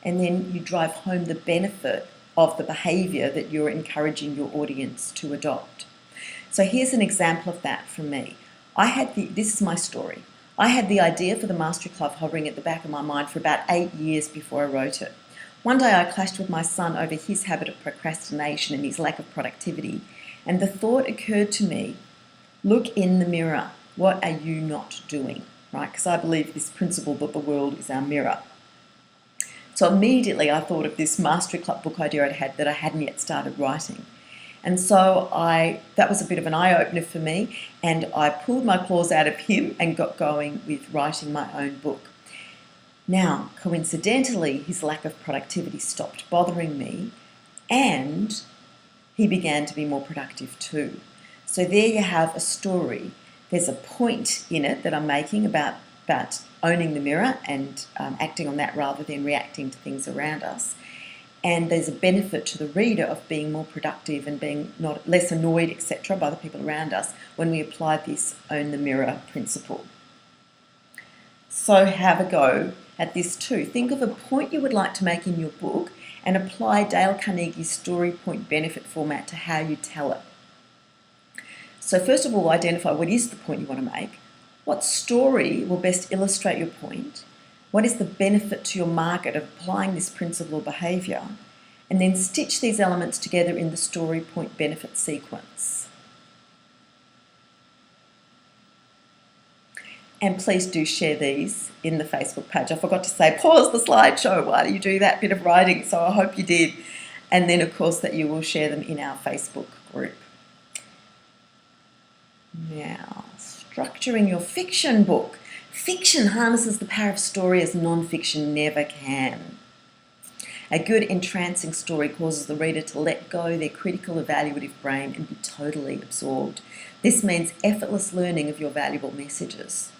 and then you drive home the benefit of the behaviour that you're encouraging your audience to adopt. So here's an example of that from me. This is my story. I had the idea for the Mastery Club hovering at the back of my mind for about 8 years before I wrote it. One day I clashed with my son over his habit of procrastination and his lack of productivity, and the thought occurred to me, look in the mirror. What are you not doing? Right? Because I believe this principle that the world is our mirror. So immediately I thought of this Mastery Club book idea I had that I hadn't yet started writing. And so that was a bit of an eye-opener for me, and I pulled my claws out of him and got going with writing my own book. Now, coincidentally, his lack of productivity stopped bothering me, and he began to be more productive too. So there you have a story. There's a point in it that I'm making about owning the mirror and acting on that rather than reacting to things around us. And there's a benefit to the reader of being more productive and being less annoyed, etc., by the people around us when we apply this own the mirror principle. So have a go at this too. Think of a point you would like to make in your book and apply Dale Carnegie's story point benefit format to how you tell it. So first of all, identify what is the point you want to make. What story will best illustrate your point? What is the benefit to your market of applying this principle or behaviour? And then stitch these elements together in the story point benefit sequence. And please do share these in the Facebook page. I forgot to say, pause the slideshow while you do that bit of writing, so I hope you did. And then, of course, that you will share them in our Facebook group. Now, structuring your fiction book. Fiction harnesses the power of story as non-fiction never can. A good, entrancing story causes the reader to let go their critical, evaluative brain and be totally absorbed. This means effortless learning of your valuable messages.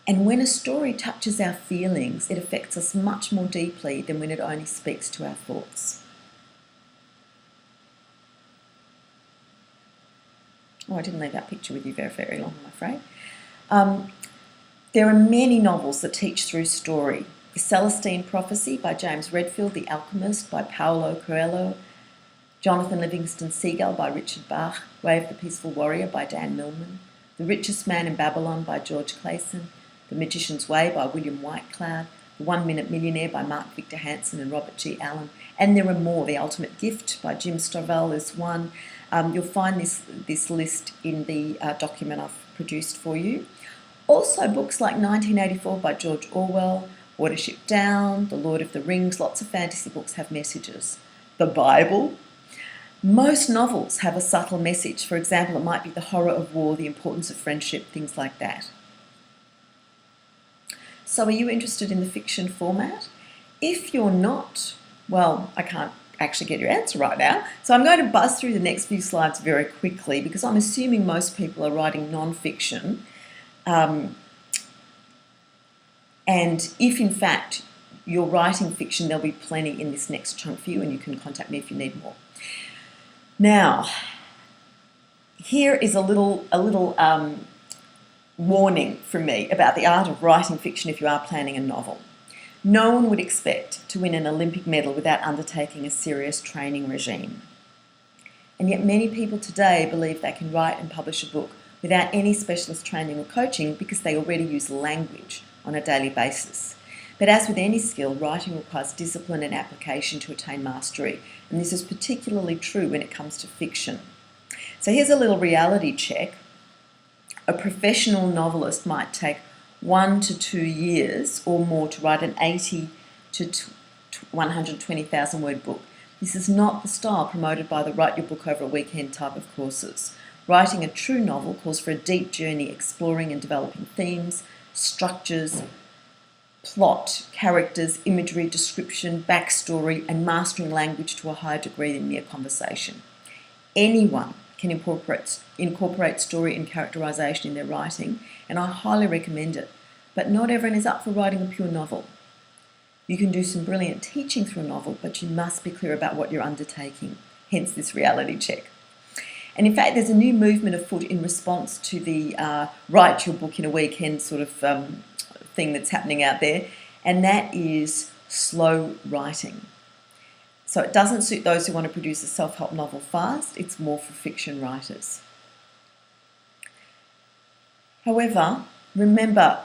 And when a story touches our feelings, it affects us much more deeply than when it only speaks to our thoughts. Oh, I didn't leave that picture with you very, very long, I'm afraid. There are many novels that teach through story. The Celestine Prophecy by James Redfield, The Alchemist by Paulo Coelho, Jonathan Livingston Seagull by Richard Bach, Way of the Peaceful Warrior by Dan Millman, The Richest Man in Babylon by George Clason, The Magician's Way by William Whitecloud, The 1 Minute Millionaire by Mark Victor Hansen and Robert G. Allen, and there are more. The Ultimate Gift by Jim Stovall is one. You'll find this list in the document I've produced for you. Also, books like 1984 by George Orwell, Watership Down, The Lord of the Rings, lots of fantasy books have messages. The Bible. Most novels have a subtle message. For example, it might be the horror of war, the importance of friendship, things like that. So are you interested in the fiction format? If you're not, well, I can't actually get your answer right now. So I'm going to buzz through the next few slides very quickly because I'm assuming most people are writing non-fiction. And if in fact you're writing fiction, there'll be plenty in this next chunk for you, and you can contact me if you need more. Now, here is a little warning from me about the art of writing fiction if you are planning a novel. No one would expect to win an Olympic medal without undertaking a serious training regime. And yet many people today believe they can write and publish a book without any specialist training or coaching because they already use language on a daily basis. But as with any skill, writing requires discipline and application to attain mastery, and this is particularly true when it comes to fiction. So here's a little reality check. A professional novelist might take 1 to 2 years or more to write an 80 to 120,000 word book. This is not the style promoted by the write your book over a weekend type of courses. Writing a true novel calls for a deep journey exploring and developing themes, structures, plot, characters, imagery, description, backstory, and mastering language to a higher degree than mere conversation. Anyone can incorporate story and characterisation in their writing, and I highly recommend it. But not everyone is up for writing a pure novel. You can do some brilliant teaching through a novel, but you must be clear about what you're undertaking, hence this reality check. And in fact, there's a new movement afoot in response to the write your book in a weekend sort of thing that's happening out there, and that is slow writing. So it doesn't suit those who want to produce a self-help novel fast, it's more for fiction writers. However, remember,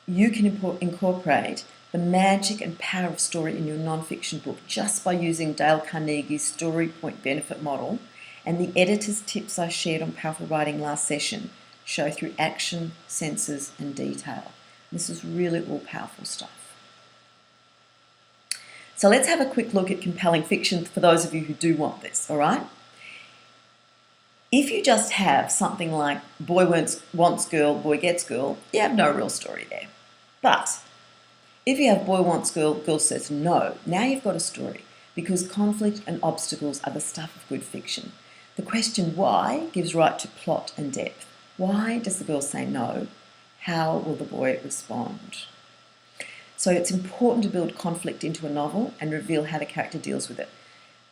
you can incorporate the magic and power of story in your non-fiction book just by using Dale Carnegie's story point benefit model and the editor's tips I shared on powerful writing last session show through action, senses and detail. This is really all powerful stuff. So let's have a quick look at compelling fiction for those of you who do want this, all right? If you just have something like boy wants girl, boy gets girl, you have no real story there. But if you have boy wants girl, girl says no, now you've got a story because conflict and obstacles are the stuff of good fiction. The question why gives right to plot and depth. Why does the girl say no? How will the boy respond? So it's important to build conflict into a novel and reveal how the character deals with it.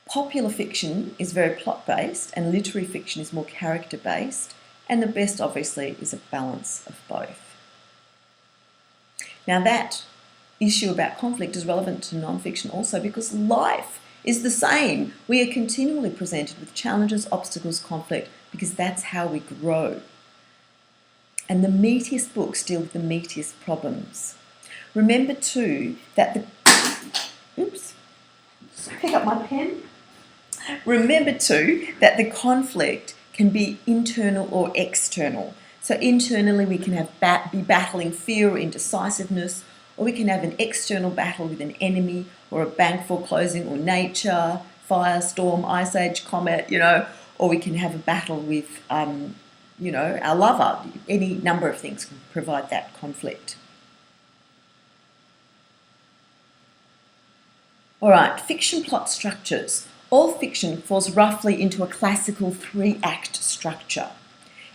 Popular fiction is very plot-based and literary fiction is more character-based, and the best obviously is a balance of both. Now that issue about conflict is relevant to non-fiction also because life is the same. We are continually presented with challenges, obstacles, conflict because that's how we grow. And the meatiest books deal with the meatiest problems. Remember too that pick up my pen. Remember too that the conflict can be internal or external. So internally we can be battling fear or indecisiveness, or we can have an external battle with an enemy or a bank foreclosing or nature, fire, storm, ice age, comet, or we can have a battle with, our lover. Any number of things can provide that conflict. All right, fiction plot structures. All fiction falls roughly into a classical 3-act structure.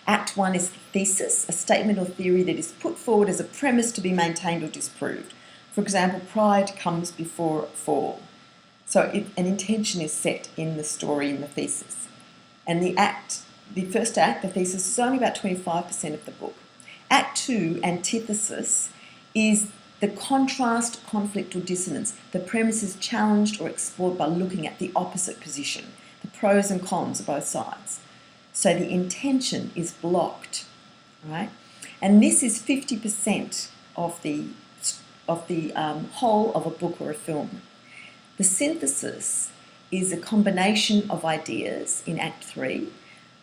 Act 1 is the thesis, a statement or theory that is put forward as a premise to be maintained or disproved. For example, pride comes before a fall. So an intention is set in the story, in the thesis. And the first act, the thesis, is only about 25% of the book. Act 2, antithesis, is the contrast, conflict or dissonance. The premise is challenged or explored by looking at the opposite position, the pros and cons of both sides. So the intention is blocked, right? And this is 50% of the whole of a book or a film. The synthesis is a combination of ideas in Act 3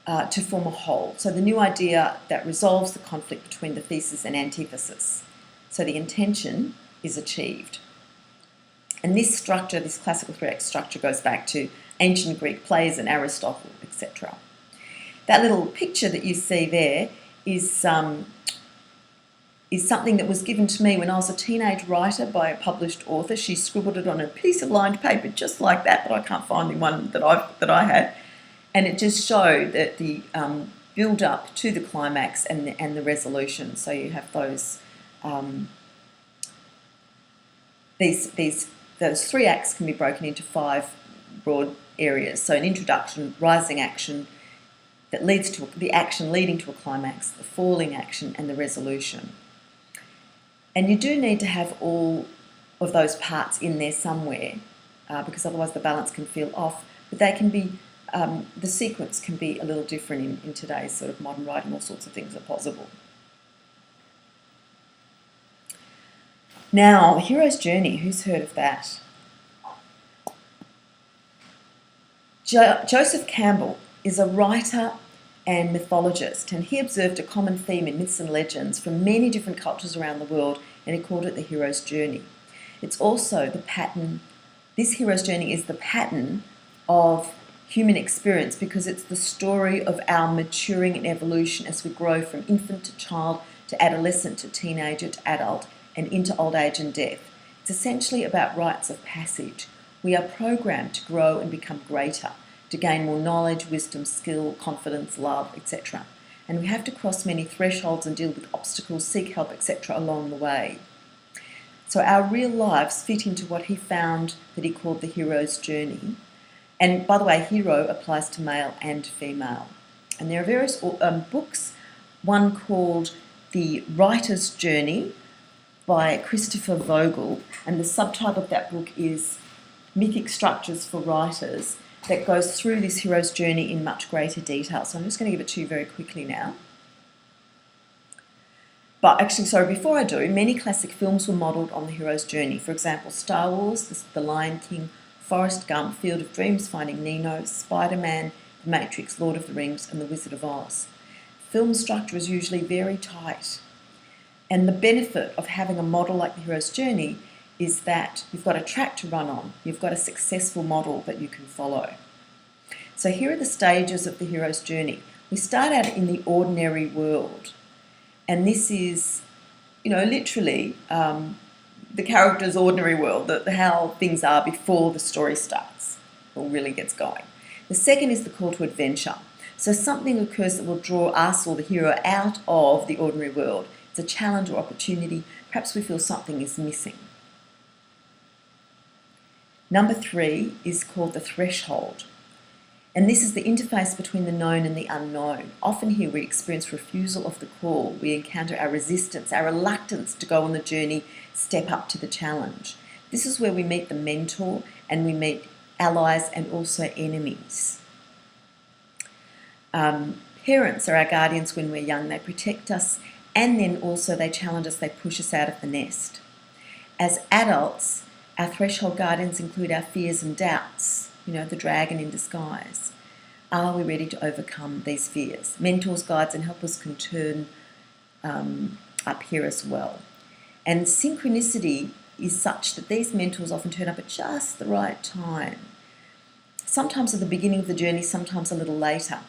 to form a whole. So the new idea that resolves the conflict between the thesis and antithesis. So the intention is achieved. And this structure, this classical 3-act structure, goes back to ancient Greek plays and Aristotle, etc. That little picture that you see there is something that was given to me when I was a teenage writer by a published author. She scribbled it on a piece of lined paper just like that, but I can't find the one that I had. And it just showed that the build up to the climax and the resolution. So you have those those 3 acts can be broken into 5 broad areas. So an introduction, rising action that leads to the action leading to a climax, the falling action, and the resolution. And you do need to have all of those parts in there somewhere because otherwise the balance can feel off. But they can be the sequence can be a little different in today's sort of modern writing. All sorts of things are possible. Now, the hero's journey, who's heard of that? Joseph Campbell is a writer and mythologist, and he observed a common theme in myths and legends from many different cultures around the world, and he called it the hero's journey. It's also the pattern, this hero's journey is the pattern of human experience, because it's the story of our maturing and evolution as we grow from infant to child to adolescent to teenager to adult and into old age and death. It's essentially about rites of passage. We are programmed to grow and become greater, to gain more knowledge, wisdom, skill, confidence, love, etc. And we have to cross many thresholds and deal with obstacles, seek help, etc. along the way. So our real lives fit into what he found that he called the hero's journey. And by the way, hero applies to male and female. And there are various books, one called The Writer's Journey by Christopher Vogel, and the subtitle of that book is Mythic Structures for Writers, that goes through this hero's journey in much greater detail. So I'm just going to give it to you very quickly now. But actually, sorry, before I do, many classic films were modelled on the hero's journey. For example, Star Wars, The Lion King, Forrest Gump, Field of Dreams, Finding Nemo, Spider-Man, The Matrix, Lord of the Rings, and The Wizard of Oz. Film structure is usually very tight. And the benefit of having a model like the hero's journey is that you've got a track to run on. You've got a successful model that you can follow. So here are the stages of the hero's journey. We start out in the ordinary world. And this is, literally the character's ordinary world, how things are before the story starts or really gets going. The second is the call to adventure. So something occurs that will draw us or the hero out of the ordinary world. It's a challenge or opportunity. Perhaps we feel something is missing. Number 3 is called the threshold. And this is the interface between the known and the unknown. Often here we experience refusal of the call. We encounter our resistance, our reluctance to go on the journey, step up to the challenge. This is where we meet the mentor and we meet allies and also enemies. Parents are our guardians when we're young. They protect us and then also they challenge us, they push us out of the nest. As adults, our threshold guardians include our fears and doubts, the dragon in disguise. Are we ready to overcome these fears? Mentors, guides and helpers can turn up here as well. And synchronicity is such that these mentors often turn up at just the right time. Sometimes at the beginning of the journey, sometimes a little later.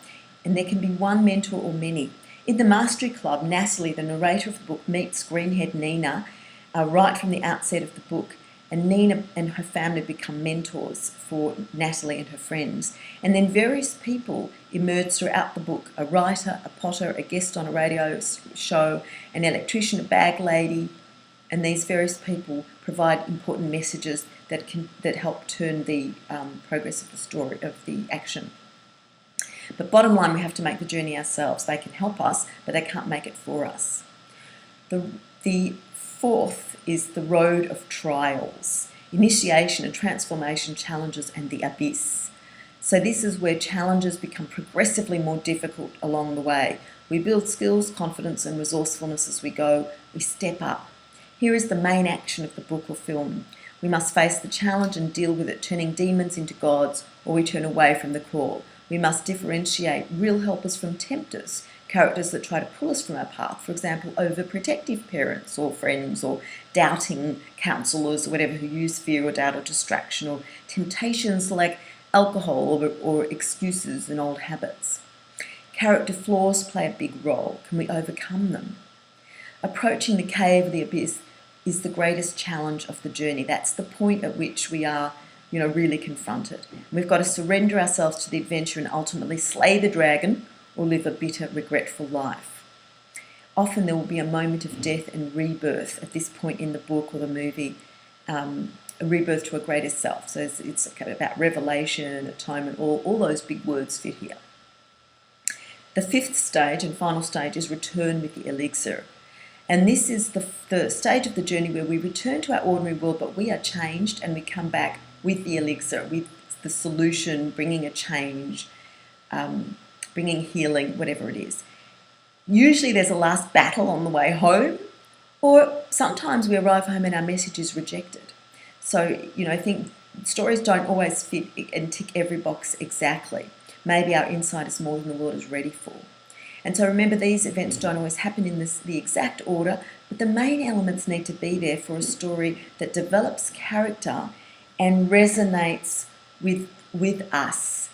And there can be one mentor or many. In the Mastery Club, Natalie, the narrator of the book, meets greenhead Nina right from the outset of the book. And Nina and her family become mentors for Natalie and her friends. And then various people emerge throughout the book. A writer, a potter, a guest on a radio show, an electrician, a bag lady. And these various people provide important messages that help turn the progress of the story, of the action. But bottom line, we have to make the journey ourselves. They can help us, but they can't make it for us. The fourth is the road of trials, initiation and transformation, challenges and the abyss. So this is where challenges become progressively more difficult along the way. We build skills, confidence and resourcefulness as we go. We step up. Here is the main action of the book or film. We must face the challenge and deal with it, turning demons into gods, or we turn away from the call. We must differentiate real helpers from tempters, characters that try to pull us from our path, for example, overprotective parents or friends or doubting counsellors or whatever who use fear or doubt or distraction, or temptations like alcohol or excuses and old habits. Character flaws play a big role. Can we overcome them? Approaching the cave or the abyss is the greatest challenge of the journey. That's the point at which we are really confronted. We've got to surrender ourselves to the adventure and ultimately slay the dragon or live a bitter, regretful life. Often there will be a moment of death and rebirth at this point in the book or the movie, a rebirth to a greater self. So it's about revelation, atonement, all those big words fit here. The fifth stage and final stage is return with the elixir. And this is the stage of the journey where we return to our ordinary world, but we are changed and we come back with the elixir, with the solution, bringing a change, bringing healing, whatever it is. Usually there's a last battle on the way home, or sometimes we arrive home and our message is rejected. So, I think stories don't always fit and tick every box exactly. Maybe our insight is more than the world is ready for. And so remember, these events don't always happen in the exact order, but the main elements need to be there for a story that develops character and resonates with us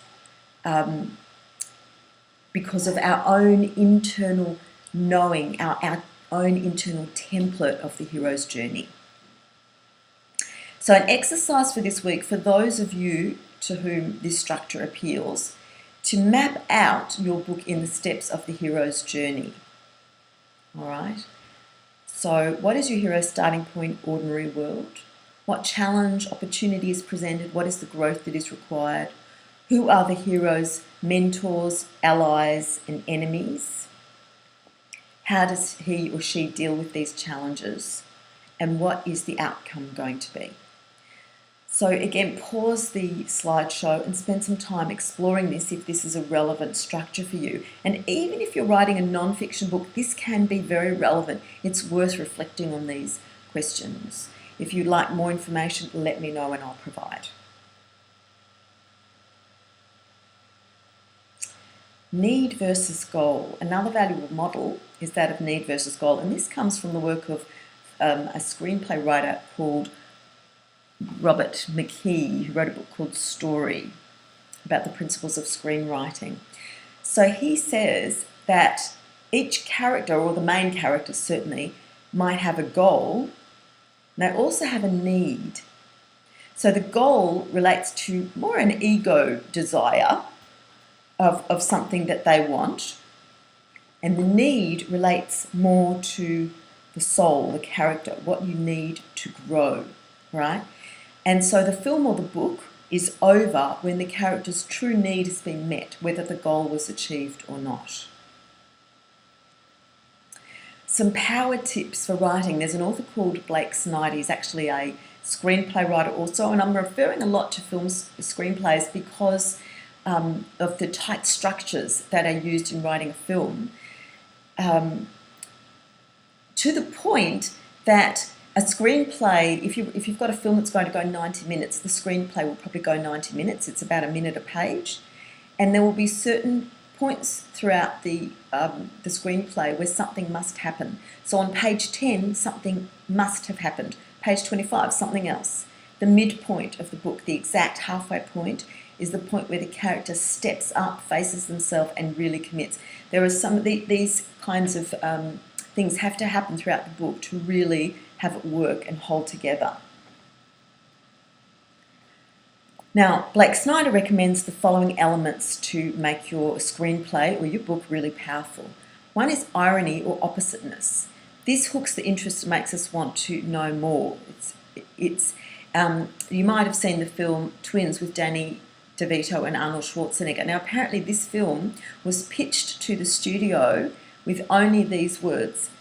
because of our own internal knowing, our own internal template of the hero's journey. So an exercise for this week, for those of you to whom this structure appeals, to map out your book in the steps of the hero's journey. All right? So what is your hero's starting point, ordinary world? What challenge, opportunity is presented? What is the growth that is required? Who are the hero's mentors, allies, and enemies? How does he or she deal with these challenges? And what is the outcome going to be? So again, pause the slideshow and spend some time exploring this if this is a relevant structure for you. And even if you're writing a non-fiction book, this can be very relevant. It's worth reflecting on these questions. If you'd like more information, let me know and I'll provide. Need versus goal. Another valuable model is that of need versus goal. And this comes from the work of a screenplay writer called Robert McKee, who wrote a book called Story about the principles of screenwriting. So he says that each character, or the main character certainly, might have a goal. They also have a need. So the goal relates to more an ego desire of something that they want, and the need relates more to the soul, the character, what you need to grow, right? And so the film or the book is over when the character's true need has been met, whether the goal was achieved or not. Some power tips for writing. There's an author called Blake Snyder. He's actually a screenplay writer also, and I'm referring a lot to screenplays because of the tight structures that are used in writing a film, to the point that a screenplay, if you've got a film that's going to go 90 minutes, the screenplay will probably go 90 minutes. It's about a minute a page. And there will be certain points throughout the screenplay where something must happen. So on page 10, something must have happened. Page 25, something else. The midpoint of the book, the exact halfway point, is the point where the character steps up, faces themselves, and really commits. There are some of these kinds of things have to happen throughout the book to really have it work and hold together. Now, Blake Snyder recommends the following elements to make your screenplay or your book really powerful. One is irony or oppositeness. This hooks the interest and makes us want to know more. You might have seen the film Twins with Danny DeVito and Arnold Schwarzenegger. Now, apparently this film was pitched to the studio with only these words: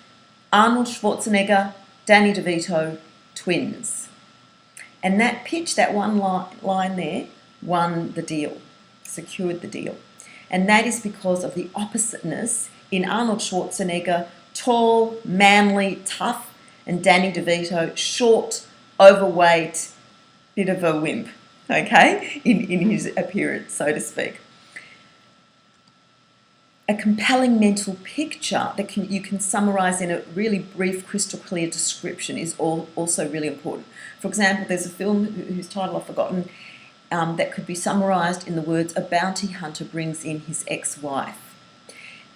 Arnold Schwarzenegger, Danny DeVito, twins. And that pitch, that one line there, won the deal, secured the deal. And that is because of the oppositeness in Arnold Schwarzenegger, tall, manly, tough, and Danny DeVito, short, overweight, bit of a wimp, okay, in his appearance, so to speak. A compelling mental picture that you can summarise in a really brief, crystal clear description is also really important. For example, there's a film whose title I've forgotten that could be summarised in the words, a bounty hunter brings in his ex-wife.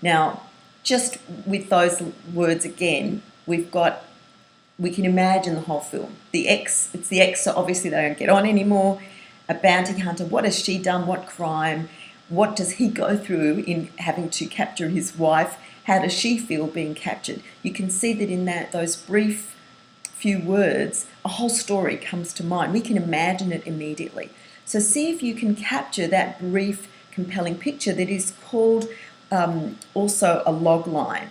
Now, just with those words again, we can imagine the whole film. It's the ex, so obviously they don't get on anymore. A bounty hunter, what has she done? What crime? What does he go through in having to capture his wife? How does she feel being captured? You can see that in those brief few words, a whole story comes to mind. We can imagine it immediately. So see if you can capture that brief, compelling picture that is called also a log line.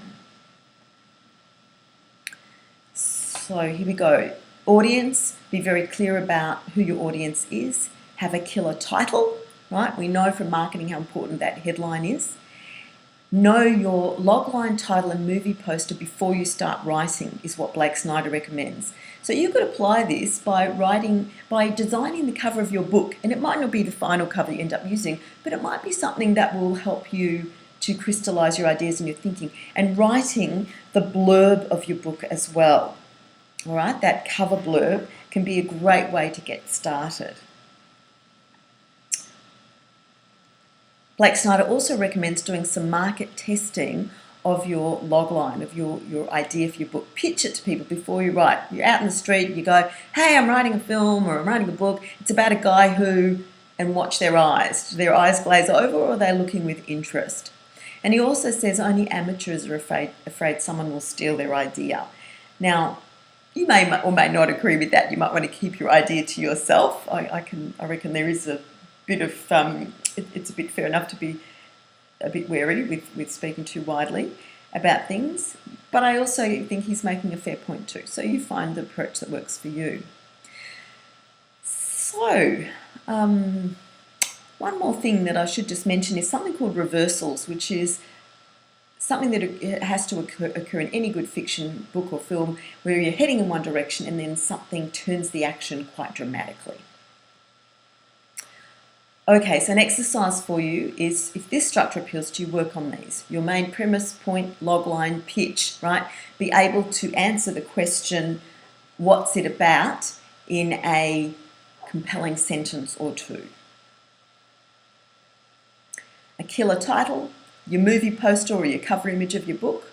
So here we go. Audience, be very clear about who your audience is, have a killer title, right? We know from marketing how important that headline is. Know your logline, title and movie poster before you start writing is what Blake Snyder recommends. So you could apply this by designing the cover of your book, and it might not be the final cover you end up using, but it might be something that will help you to crystallize your ideas and your thinking, and writing the blurb of your book as well. All right, that cover blurb can be a great way to get started. Blake Snyder also recommends doing some market testing of your logline, of your idea for your book. Pitch it to people before you write. You're out in the street, you go, hey, I'm writing a film or I'm writing a book. It's about a guy who, and watch their eyes. Do their eyes glaze over, or are they looking with interest? And he also says only amateurs are afraid someone will steal their idea. Now, you may or may not agree with that. You might want to keep your idea to yourself. I reckon there is a bit of, it's a bit fair enough to be a bit wary with speaking too widely about things. But I also think he's making a fair point too. So you find the approach that works for you. So, one more thing that I should just mention is something called reversals, which is something that has to occur in any good fiction book or film, where you're heading in one direction and then something turns the action quite dramatically. Okay, so an exercise for you is, if this structure appeals to you, work on these. Your main premise, point, logline, pitch, right? Be able to answer the question, what's it about, in a compelling sentence or two. A killer title, your movie poster or your cover image of your book.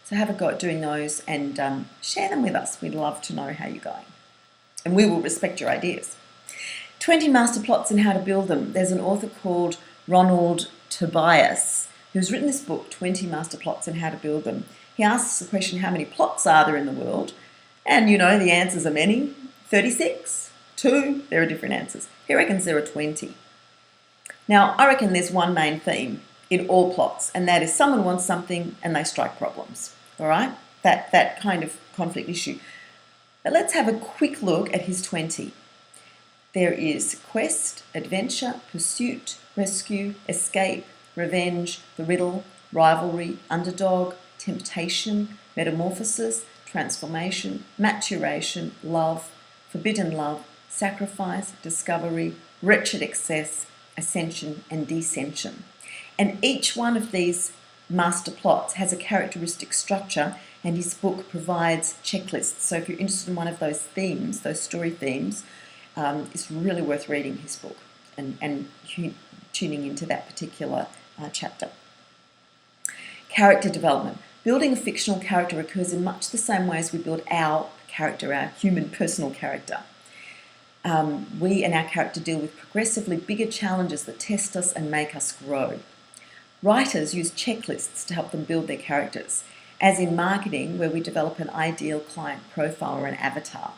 So have a go at doing those and share them with us. We'd love to know how you're going. And we will respect your ideas. 20 master plots and how to build them. There's an author called Ronald Tobias who's written this book, 20 master plots and how to build them. He asks the question, how many plots are there in the world? And you know, the answers are many. 36, 2, there are different answers. He reckons there are 20. Now, I reckon there's one main theme in all plots, and that is someone wants something and they strike problems, all right? That kind of conflict issue. But let's have a quick look at his 20. There is quest, adventure, pursuit, rescue, escape, revenge, the riddle, rivalry, underdog, temptation, metamorphosis, transformation, maturation, love, forbidden love, sacrifice, discovery, wretched excess, ascension and descension. And each one of these master plots has a characteristic structure, and his book provides checklists. So if you're interested in one of those themes, those story themes, it's really worth reading his book and tuning into that particular chapter. Character development. Building a fictional character occurs in much the same way as we build our character, our human personal character. We and our character deal with progressively bigger challenges that test us and make us grow. Writers use checklists to help them build their characters, as in marketing, where we develop an ideal client profile or an avatar.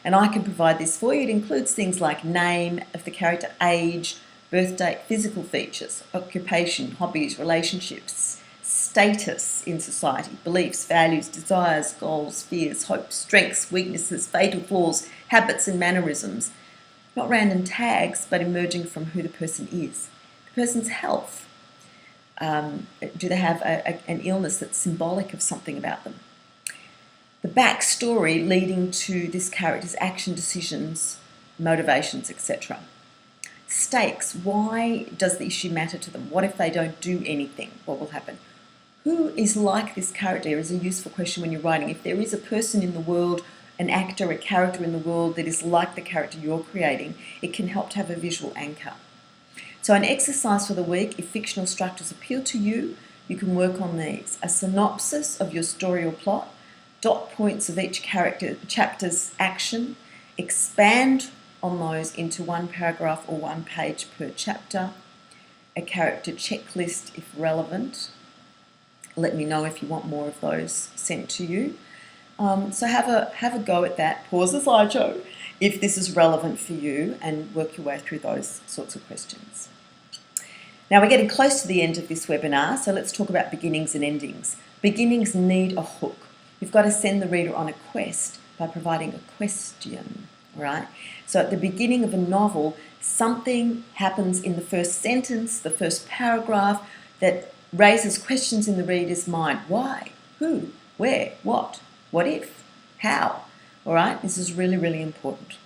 And I can provide this for you. It includes things like name of the character, age, birth date, physical features, occupation, hobbies, relationships, status in society, beliefs, values, desires, goals, fears, hopes, strengths, weaknesses, fatal flaws, habits and mannerisms. Not random tags, but emerging from who the person is. The person's health. Do they have an illness that's symbolic of something about them? The backstory leading to this character's action, decisions, motivations, etc. Stakes. Why does the issue matter to them? What if they don't do anything? What will happen? Who is like this character is a useful question when you're writing. If there is a person in the world, an actor, a character in the world that is like the character you're creating, it can help to have a visual anchor. So an exercise for the week, if fictional structures appeal to you, you can work on these. A synopsis of your story or plot, dot points of each chapter's action, expand on those into one paragraph or one page per chapter, a character checklist if relevant. Let me know if you want more of those sent to you. So have a go at that. Pause the slideshow if this is relevant for you, and work your way through those sorts of questions. Now we're getting close to the end of this webinar, so let's talk about beginnings and endings. Beginnings need a hook. You've got to send the reader on a quest by providing a question. all right? So at the beginning of a novel, something happens in the first sentence, the first paragraph, that raises questions in the reader's mind. Why? Who? Where? What? What if? How? All right? This is really, really important.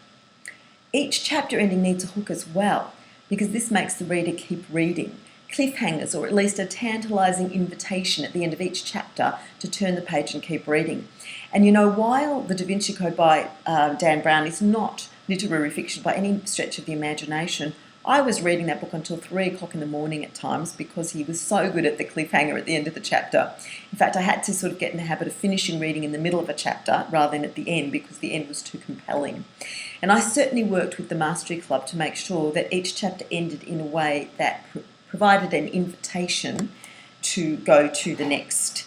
Each chapter ending needs a hook as well, because this makes the reader keep reading. Cliffhangers, or at least a tantalising invitation at the end of each chapter to turn the page and keep reading. And you know, while The Da Vinci Code by Dan Brown is not literary fiction by any stretch of the imagination, I was reading that book until 3 o'clock in the morning at times because he was so good at the cliffhanger at the end of the chapter. In fact, I had to sort of get in the habit of finishing reading in the middle of a chapter rather than at the end because the end was too compelling. And I certainly worked with the Mastery Club to make sure that each chapter ended in a way that provided an invitation to go to the next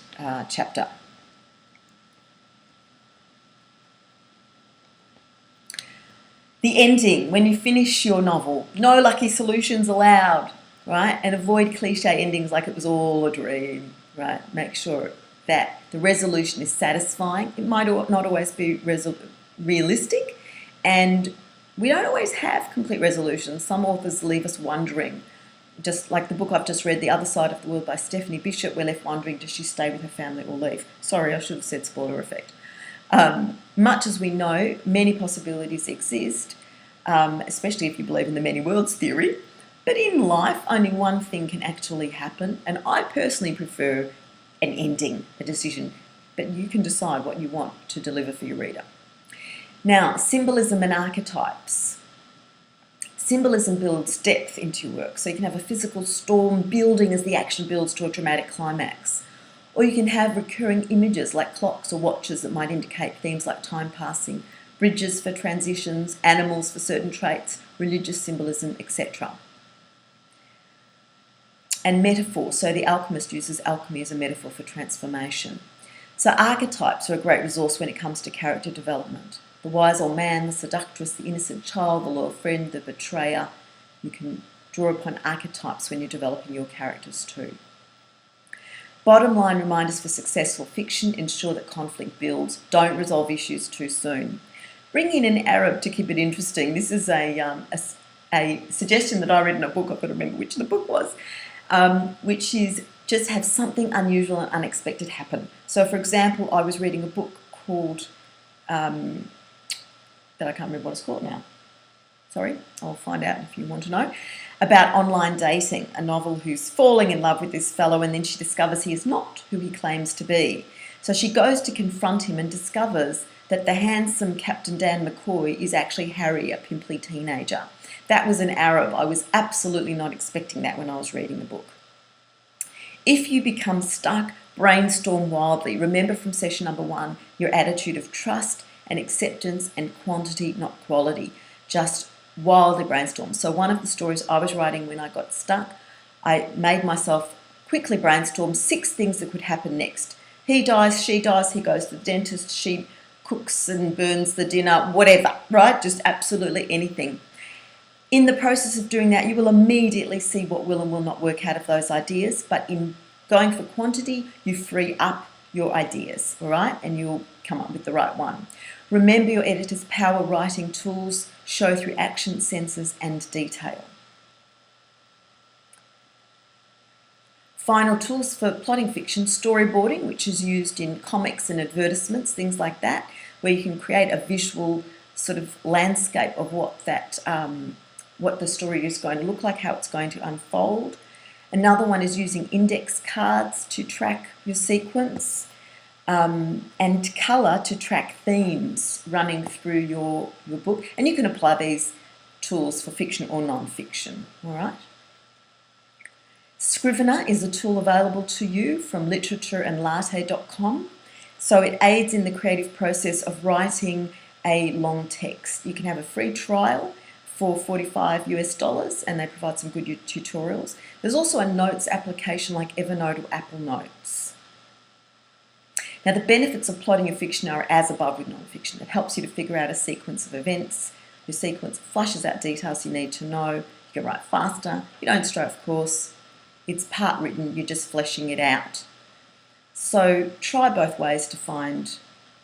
chapter. The ending, when you finish your novel, no lucky solutions allowed, right? And avoid cliche endings like it was all a dream, right? Make sure that the resolution is satisfying. It might not always be realistic, and we don't always have complete resolutions. Some authors leave us wondering, just like the book I've just read, The Other Side of the World by Stephanie Bishop, we're left wondering, does she stay with her family or leave? Sorry, I should have said spoiler effect. Much as we know, many possibilities exist, especially if you believe in the many worlds theory. But in life, only one thing can actually happen, and I personally prefer an ending, a decision. But you can decide what you want to deliver for your reader. Now, symbolism and archetypes. Symbolism builds depth into your work, so you can have a physical storm building as the action builds to a dramatic climax. Or you can have recurring images like clocks or watches that might indicate themes like time passing, bridges for transitions, animals for certain traits, religious symbolism, etc. And metaphor, so the alchemist uses alchemy as a metaphor for transformation. So archetypes are a great resource when it comes to character development. The wise old man, the seductress, the innocent child, the loyal friend, the betrayer. You can draw upon archetypes when you're developing your characters too. Bottom line reminders for successful fiction: ensure that conflict builds. Don't resolve issues too soon. Bring in an Arab to keep it interesting. This is a suggestion that I read in a book. I've got to remember which the book was, which is just have something unusual and unexpected happen. So, for example, I was reading a book called, that I can't remember what it's called now. Sorry, I'll find out if you want to know. About online dating, a novel who's falling in love with this fellow and then she discovers he is not who he claims to be. So she goes to confront him and discovers that the handsome Captain Dan McCoy is actually Harry, a pimply teenager. That was an Arab. I was absolutely not expecting that when I was reading the book. If you become stuck, brainstorm wildly. Remember from session number 1, your attitude of trust and acceptance and quantity, not quality. Just wildly brainstorm. So one of the stories I was writing when I got stuck, I made myself quickly brainstorm 6 things that could happen next. He dies, she dies, he goes to the dentist, she cooks and burns the dinner, whatever, right? Just absolutely anything. In the process of doing that, you will immediately see what will and will not work out of those ideas, but in going for quantity, you free up your ideas, all right? And you'll come up with the right one. Remember your editor's power writing tools, show through action, senses, and detail. Final tools for plotting fiction: storyboarding, which is used in comics and advertisements, things like that, where you can create a visual sort of landscape of what the story is going to look like, how it's going to unfold. Another one is using index cards to track your sequence, and colour to track themes running through your book. And you can apply these tools for fiction or non-fiction, all right? Scrivener is a tool available to you from literatureandlatte.com. So it aids in the creative process of writing a long text. You can have a free trial for $45 and they provide some good tutorials. There's also a notes application like Evernote or Apple Notes. Now, the benefits of plotting your fiction are as above with non-fiction. It helps you to figure out a sequence of events. Your sequence flushes out details you need to know. You can write faster. You don't stray off course. It's part written, you're just fleshing it out. So try both ways to find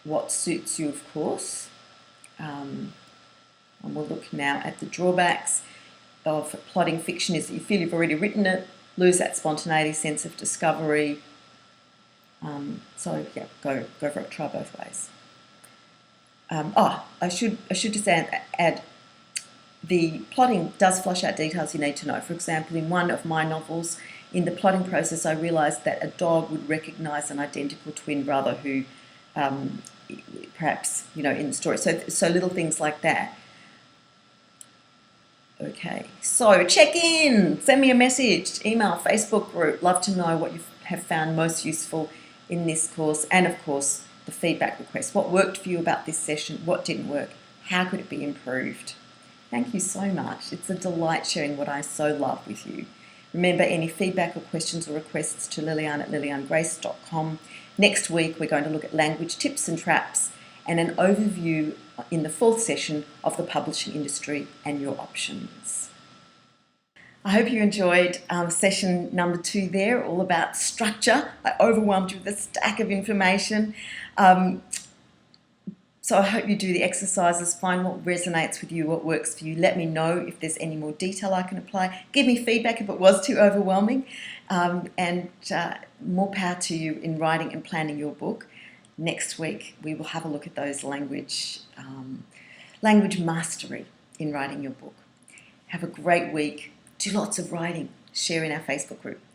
what suits you, of course. And we'll look now at the drawbacks of plotting fiction is that you feel you've already written it, lose that spontaneity, sense of discovery. So yeah, go for it. Try both ways. I should just add the plotting does flush out details you need to know. For example, in one of my novels, in the plotting process, I realised that a dog would recognise an identical twin brother who, perhaps, in the story. So little things like that. Okay, so check in, send me a message, email, Facebook group. Love to know what you have found most useful in this course, and of course the feedback requests. What worked for you about this session? What didn't work? How could it be improved? Thank you so much. It's a delight sharing what I so love with you. Remember, any feedback or questions or requests to Liliane at lilianegrace.com. Next week we're going to look at language tips and traps and an overview in the 4th session of the publishing industry and your options. I hope you enjoyed session number 2 there, all about structure. I overwhelmed you with a stack of information. So I hope you do the exercises, find what resonates with you, what works for you. Let me know if there's any more detail I can apply. Give me feedback if it was too overwhelming. And more power to you in writing and planning your book. Next week, we will have a look at those language mastery in writing your book. Have a great week. Do lots of writing. Share in our Facebook group.